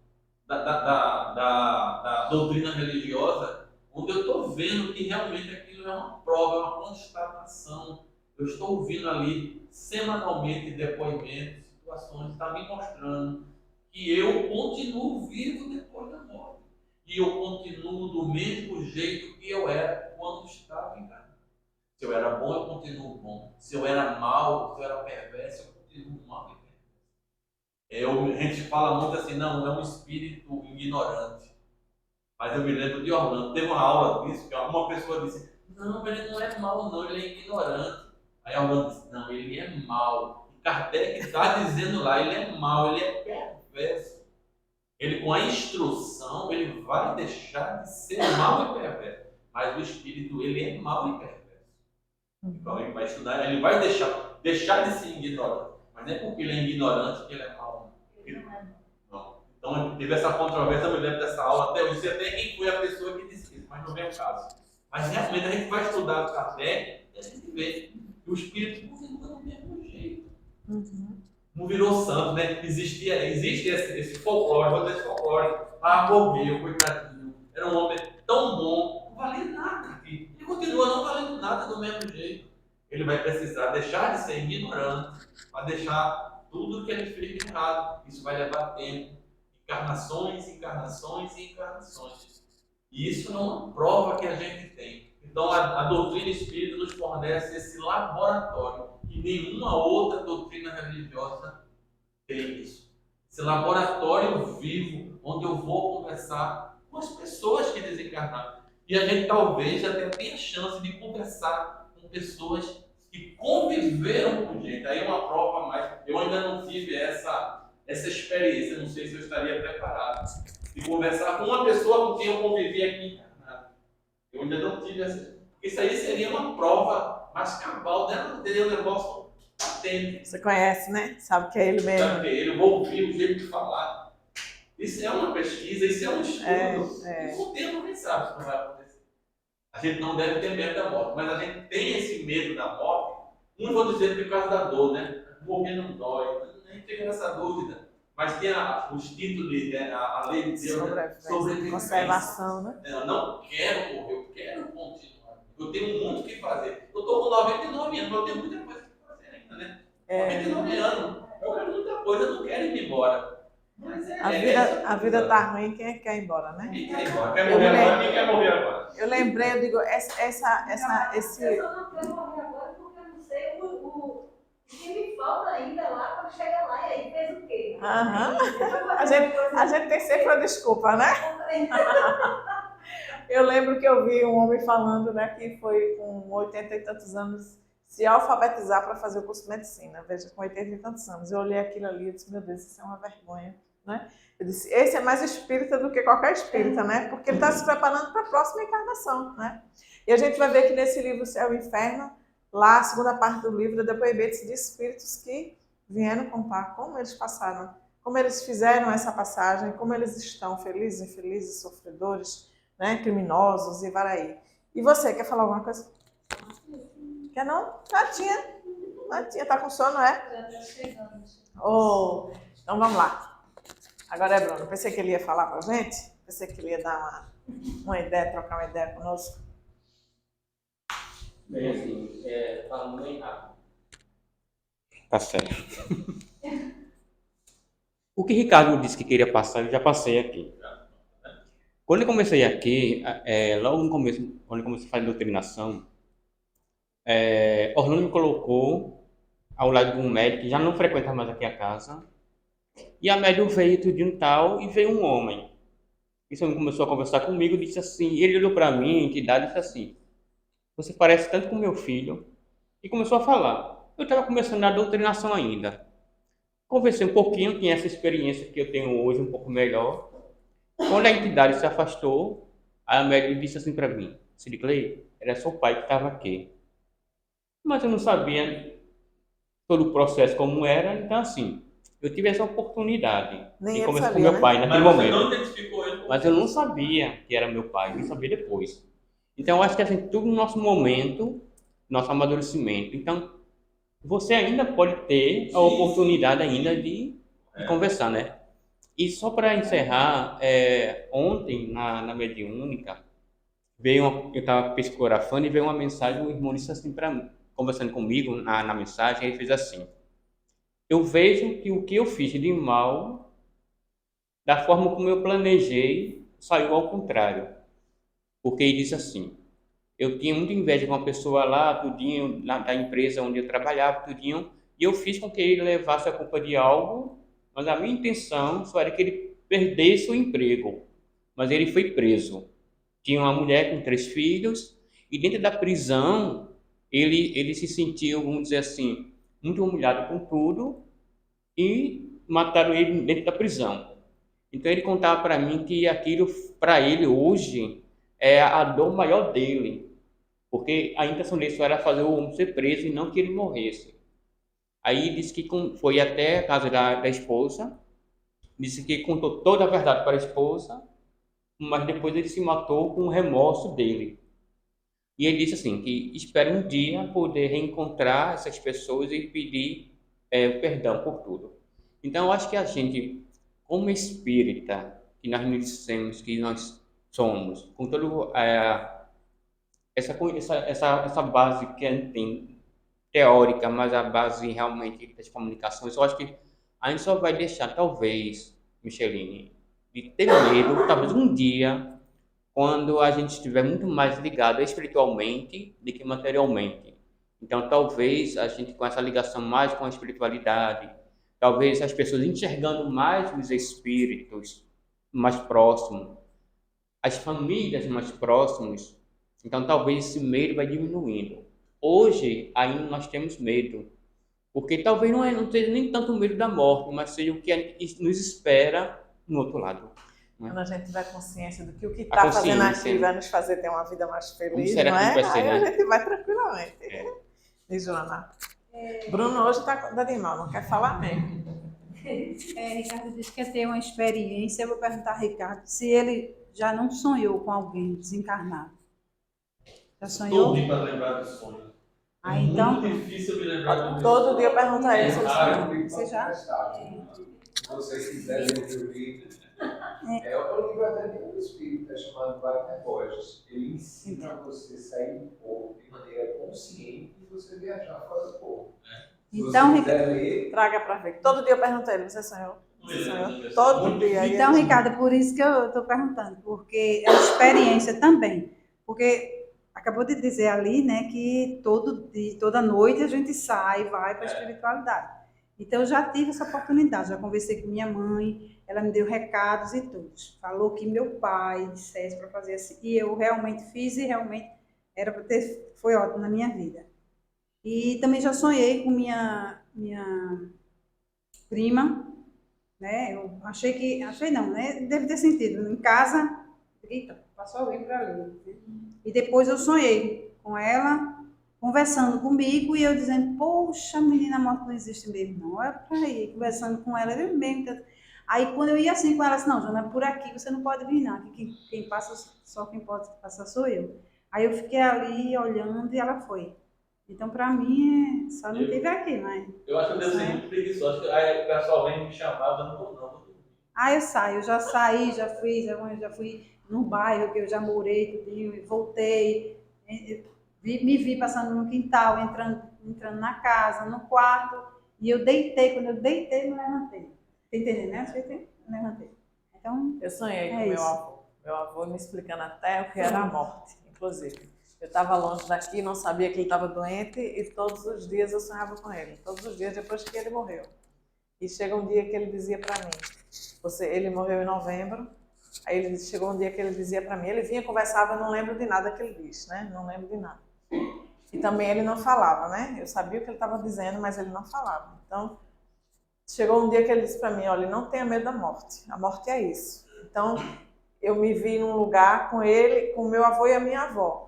da doutrina religiosa, onde eu estou vendo que realmente aquilo é uma prova, é uma constatação. Eu estou ouvindo ali semanalmente depoimentos, situações, está me mostrando que eu continuo vivo depois da morte. E eu continuo do mesmo jeito que eu era quando estava encarnado. Se eu era bom, eu continuo bom. Se eu era mau, se eu era perverso, eu continuo mal e perverso. A gente fala muito assim, não é um espírito ignorante. Mas eu me lembro de Orlando, teve uma aula disso, que uma pessoa disse, não, ele não é mau não, ele é ignorante. Aí Orlando disse, não, ele é mau. E Kardec está dizendo lá, ele é mau, ele é perverso. Ele, com a instrução, ele vai deixar de ser mau e perverso. Mas o espírito, ele é mau e perverso. Então ele vai estudar, ele vai deixar de ser ignorante. Mas não é porque ele é ignorante que ele é mau. Não. Então teve essa controvérsia, eu me lembro dessa aula, até eu sei até quem foi a pessoa que disse isso, mas não vem o caso. Mas realmente a gente vai estudar o Kardec e a gente vê que o espírito continua do mesmo jeito. Não virou santo, né? Existe esse folclore, vou dizer esse folclore. Ah, morreu, coitadinho. Era um homem tão bom, não valia nada aqui. Ele continua não valendo nada do mesmo jeito. Ele vai precisar deixar de ser ignorante, vai deixar tudo que ele fez de errado. Isso vai levar tempo. Encarnações, encarnações e encarnações. E isso não é uma prova que a gente tem. Então a doutrina espírita nos fornece esse laboratório que nenhuma outra doutrina religiosa tem isso. Esse laboratório vivo, onde eu vou conversar com as pessoas que desencarnaram. E a gente talvez até tenha chance de conversar com pessoas que conviveram com gente. Aí é uma prova a mais. Eu ainda não tive essa experiência, não sei se eu estaria preparado de conversar com uma pessoa com quem eu convivi aqui encarnado. Eu ainda não tive essa. Porque isso aí seria uma prova mais cabal dela, teria um negócio patente. Você conhece, né? Sabe que é ele mesmo. Sabe que é ele, eu vou ouvir o jeito de falar. Isso é uma pesquisa, isso é um estudo. E com o tempo a gente sabe o que vai acontecer. A gente não deve ter medo da morte, mas a gente tem esse medo da morte. Não vou dizer por causa da dor, né? Morrer não dói, a gente fica nessa dúvida. Mas tem os títulos, né? A lei de Deus, sobrevivência, conservação, né? Eu não quero morrer, eu quero continuar. Eu tenho muito o que fazer. Eu estou com 99 anos, eu tenho muita coisa que fazer ainda, né? 99 anos, eu quero muita coisa, eu não quero ir embora. Mas a vida está ruim, quem é que quer ir embora, né? Quem quer ir embora? Quer morrer agora? Quem quer morrer agora? Eu lembrei, eu digo, esse... Eu só não quero morrer agora porque eu não sei o que me falta ainda lá para chegar lá. E aí fez o quê? A gente tem sempre uma desculpa, né? Eu lembro que eu vi um homem falando, né, que foi com 80 e tantos anos, se alfabetizar para fazer o curso de medicina. Veja, com 80 e tantos anos. Eu olhei aquilo ali e disse, meu Deus, isso é uma vergonha, né? Eu disse, esse é mais espírita do que qualquer espírita, né? Porque ele está se preparando para a próxima encarnação, né? E a gente vai ver que nesse livro Céu e Inferno, lá, a segunda parte do livro, é depoimentos de espíritos que vieram contar como eles passaram, como eles fizeram essa passagem, como eles estão felizes, infelizes, sofredores, né? Criminosos e varaí. E você, quer falar alguma coisa? Quer não? Natinha, tá com sono, é? Já está chegando. Oh, então vamos lá. Agora é Bruno. Pensei que ele ia falar pra gente. Pensei que ele ia dar uma ideia, trocar uma ideia conosco. Bem, assim, falando bem rápido. Tá certo. O que Ricardo disse que queria passar, eu já passei aqui. Quando eu comecei aqui, logo no começo, quando eu comecei a fazer doutrinação, Orlando me colocou ao lado de um médico que já não frequenta mais aqui a casa. E a médium veio tudinho tal, e veio um homem. Esse homem começou a conversar comigo, disse assim, ele olhou para mim, que idade, disse assim, você parece tanto com meu filho. E começou a falar. Eu estava começando a doutrinação ainda. Conversei um pouquinho, tinha essa experiência que eu tenho hoje um pouco melhor. Quando a entidade se afastou, a médium disse assim para mim, Sidicley, era seu pai que estava aqui. Mas eu não sabia todo o processo como era, então assim, eu tive essa oportunidade Nem de ele conversar com sabia, meu né? pai naquele Mas você momento. não identificou ele? Mas eu não sabia que era meu pai, eu vim saber depois. Então, eu acho que assim, tudo no nosso momento, nosso amadurecimento. Então, você ainda pode ter a oportunidade ainda de conversar, né? E só para encerrar, ontem na mediúnica, eu estava psicografando e veio uma mensagem, o irmão disse assim para mim, conversando comigo na mensagem, ele fez assim, eu vejo que o que eu fiz de mal, da forma como eu planejei, saiu ao contrário. Porque ele disse assim, eu tinha muita inveja com uma pessoa lá, tudinho, da empresa onde eu trabalhava, tudinho, e eu fiz com que ele levasse a culpa de algo, mas a minha intenção só era que ele perdesse o emprego. Mas ele foi preso. Tinha uma mulher com 3 filhos, e dentro da prisão, ele se sentiu, vamos dizer assim, muito humilhado com tudo, e mataram ele dentro da prisão. Então ele contava para mim que aquilo, para ele hoje, é a dor maior dele, porque a intenção dele só era fazer o homem ser preso e não que ele morresse. Aí disse que foi até a casa da esposa, disse que contou toda a verdade para a esposa, mas depois ele se matou com o remorso dele. E ele disse assim, que espera um dia poder reencontrar essas pessoas e pedir perdão por tudo. Então eu acho que a gente, como espírita, que nós nos dissemos que nós somos, com todo essa base que a gente tem teórica, mas a base realmente das comunicações, eu acho que a gente só vai deixar, talvez, Micheline, de ter medo, talvez um dia, quando a gente estiver muito mais ligado espiritualmente do que materialmente. Então, talvez a gente com essa ligação mais com a espiritualidade, talvez as pessoas enxergando mais os espíritos mais próximos, as famílias mais próximas, então talvez esse medo vai diminuindo. Hoje ainda nós temos medo, porque talvez não seja nem tanto o medo da morte, mas seja o que nos espera no outro lado. Quando a gente tiver consciência do que o que A está fazendo consciência, aqui vai nos fazer ter uma vida mais Como feliz, será não que é? vai ser, Aí a né? gente vai tranquilamente. Diz, Joana. Bruno hoje está dando de mal, não quer falar mesmo. Ricardo disse que quer ter uma experiência. Eu vou perguntar a Ricardo se ele já não sonhou com alguém desencarnado. Já sonhou? Dormi para lembrar do sonho. Ah, então. Muito difícil me lembrar do meu Todo sonho. dia eu pergunto a ele se ele raro. sonhou. Você já? Se vocês quiserem ler o livro, o livro até tem um espírito chamado Wagner Borges. Ele ensina você a sair do corpo de maneira consciente e você viajar fora do corpo. Se Então, você quiser ler, Traga para ver. Todo dia eu pergunto a ele, você sonhou? Você sonhou? Todo dia. Então, Ricardo, por isso que eu estou perguntando, porque a experiência também. Porque acabou de dizer ali, né, que toda noite a gente sai e vai para a espiritualidade. Então, eu já tive essa oportunidade, já conversei com minha mãe, ela me deu recados e tudo. Falou que meu pai dissesse para fazer assim, e eu realmente fiz e realmente era para ter, foi ótimo na minha vida. E também já sonhei com minha prima, né? Eu achei não, né? Deve ter sentido. Em casa, eita, passou alguém por ali, né? E depois eu sonhei com ela, conversando comigo, e eu dizendo, poxa, menina, a morte não existe mesmo, não. Olha pra aí, conversando com ela, eu mesmo. Aí quando eu ia assim com ela, assim, não, Joana, por aqui você não pode vir, não. Aqui quem passa, só quem pode passar sou eu. Aí eu fiquei ali olhando e ela foi. Então, pra mim, só não tive aqui, mas. Eu acho que eu devo ser muito preguiçoso. Acho que aí o pessoal vem me chamar, eu não vou não. Vou dormir. Ah, eu saio, eu já saí, já fui no bairro que eu já morei, tudinho, e voltei. Me vi passando no quintal, entrando na casa, no quarto, e eu deitei, quando eu deitei, me levantei. Tá entendendo, né? Me levantei. Então, Eu sonhei com é meu isso. avô. Meu avô me explicando até o que era a morte, inclusive. Eu estava longe daqui, não sabia que ele estava doente e todos os dias eu sonhava com ele. Todos os dias depois que ele morreu. E chega um dia que ele dizia para mim, ele morreu em novembro, aí chegou um dia que ele dizia para mim, ele vinha, conversava, eu não lembro de nada que ele disse, né? Não lembro de nada. E também ele não falava, né? Eu sabia o que ele estava dizendo, mas ele não falava. Então, chegou um dia que ele disse para mim, olha, não tenha medo da morte. A morte é isso. Então, eu me vi num lugar com ele, com o meu avô e a minha avó.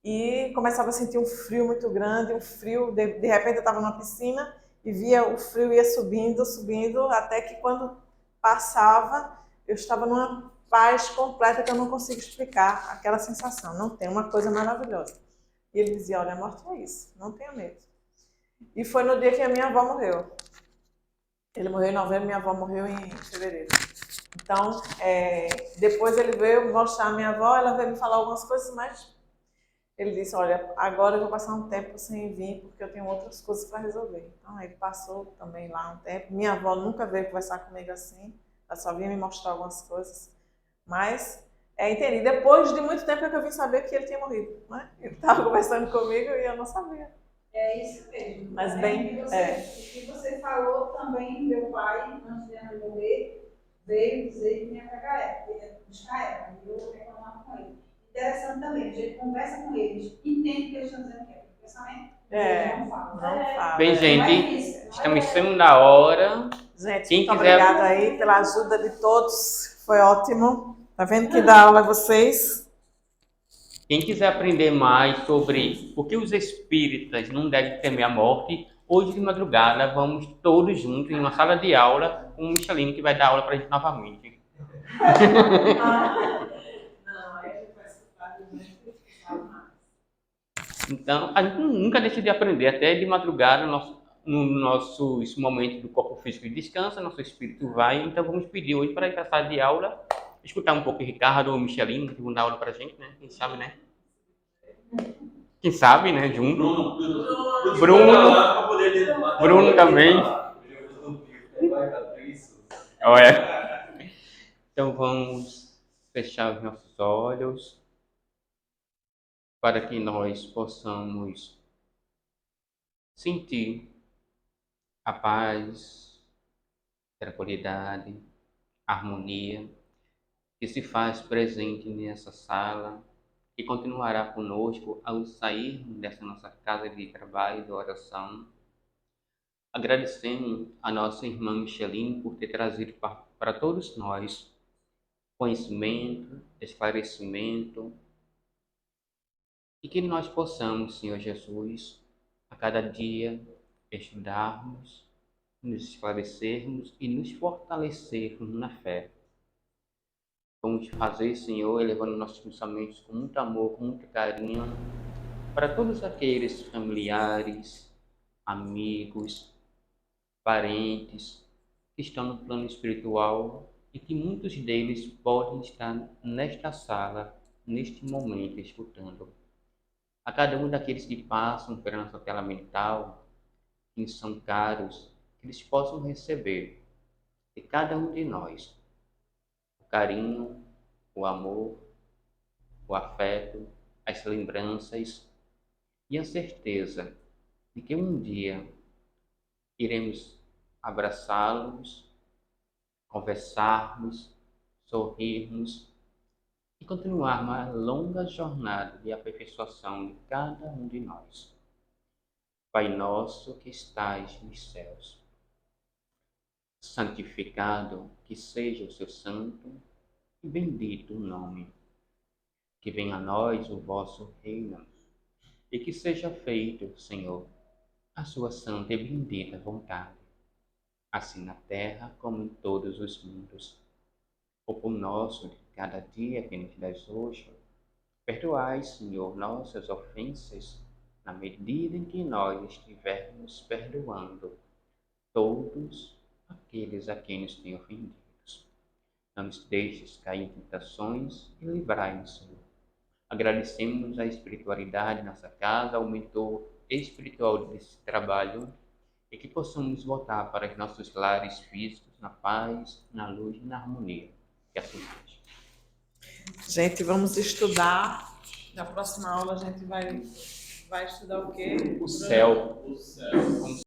E começava a sentir um frio muito grande, um frio, de repente eu estava numa piscina e via o frio ia subindo, subindo, até que quando passava, eu estava numa paz completa que eu não consigo explicar aquela sensação. Não tem, uma coisa maravilhosa. E ele dizia, olha, a morte é isso, não tenha medo. E foi no dia que a minha avó morreu. Ele morreu em novembro, minha avó morreu em fevereiro. Então, depois ele veio mostrar a minha avó, ela veio me falar algumas coisas, mas ele disse, olha, agora eu vou passar um tempo sem vir, porque eu tenho outras coisas para resolver. Então, ele passou também lá um tempo. Minha avó nunca veio conversar comigo assim, ela só vinha me mostrar algumas coisas. Mas, entendi. Depois de muito tempo é que eu vim saber que ele tinha morrido. Né? Ele estava conversando comigo e eu não sabia. É isso mesmo. Mas bem, O que você falou também, meu pai, antes de ela morrer, veio dizer que vinha pegar ela, que ia buscar ela, e eu reclamava com ele. Interessante também, a gente conversa com eles, entende o que eles estão dizendo que é pensamento. Eles não falam. Não fala. Bem, Mais gente, difícil. estamos em cima da hora. Gente, Quem muito quiser- obrigada aí pela ajuda de todos. Foi ótimo. Tá vendo que dá aula a vocês? Quem quiser aprender mais sobre por que os espíritas não devem temer a morte, hoje de madrugada vamos todos juntos em uma sala de aula com o Michelino que vai dar aula para a gente novamente. Não, aí a gente vai escutar de mais. Então, a gente nunca deixa de aprender, até de madrugada, no nossos momentos do corpo físico de descanso, nosso espírito vai. Então, vamos pedir hoje para ir para a sala de aula, escutar um pouco o Ricardo ou o Michelino, que vão dar aula para a gente, né? Quem sabe, né? Quem sabe, né? Junto. Bruno também. Olha. Então, vamos fechar os nossos olhos para que nós possamos sentir a paz, tranquilidade, harmonia que se faz presente nessa sala e continuará conosco ao sair dessa nossa casa de trabalho, de oração. Agradecemos a nossa irmã Micheline por ter trazido para todos nós conhecimento, esclarecimento e que nós possamos, Senhor Jesus, a cada dia estudarmos, nos esclarecermos e nos fortalecermos na fé. Vamos fazer, Senhor, elevando nossos pensamentos com muito amor, com muito carinho, para todos aqueles familiares, amigos, parentes que estão no plano espiritual e que muitos deles podem estar nesta sala, neste momento, escutando. A cada um daqueles que passam pela nossa tela mental, que são caros, que eles possam receber de cada um de nós o carinho, o amor, o afeto, as lembranças e a certeza de que um dia iremos abraçá-los, conversarmos, sorrirmos e continuar uma longa jornada de aperfeiçoação de cada um de nós. Pai nosso que estais nos céus, santificado que seja o seu santo e bendito o nome. Que venha a nós o vosso reino e que seja feito, Senhor, a sua santa e bendita vontade, assim na terra como em todos os mundos. O pão nosso de cada dia que nos dás hoje, perdoai, Senhor, nossas ofensas, na medida em que nós estivermos perdoando todos aqueles a quem nos têm ofendidos. Não nos deixes cair em tentações e livrai-nos, Senhor. Agradecemos a espiritualidade nessa casa, o mentor espiritual desse trabalho, e que possamos voltar para os nossos lares físicos na paz, na luz e na harmonia. Que assim seja. Gente, vamos estudar. Na próxima aula a gente vai estudar o quê? O céu. O céu.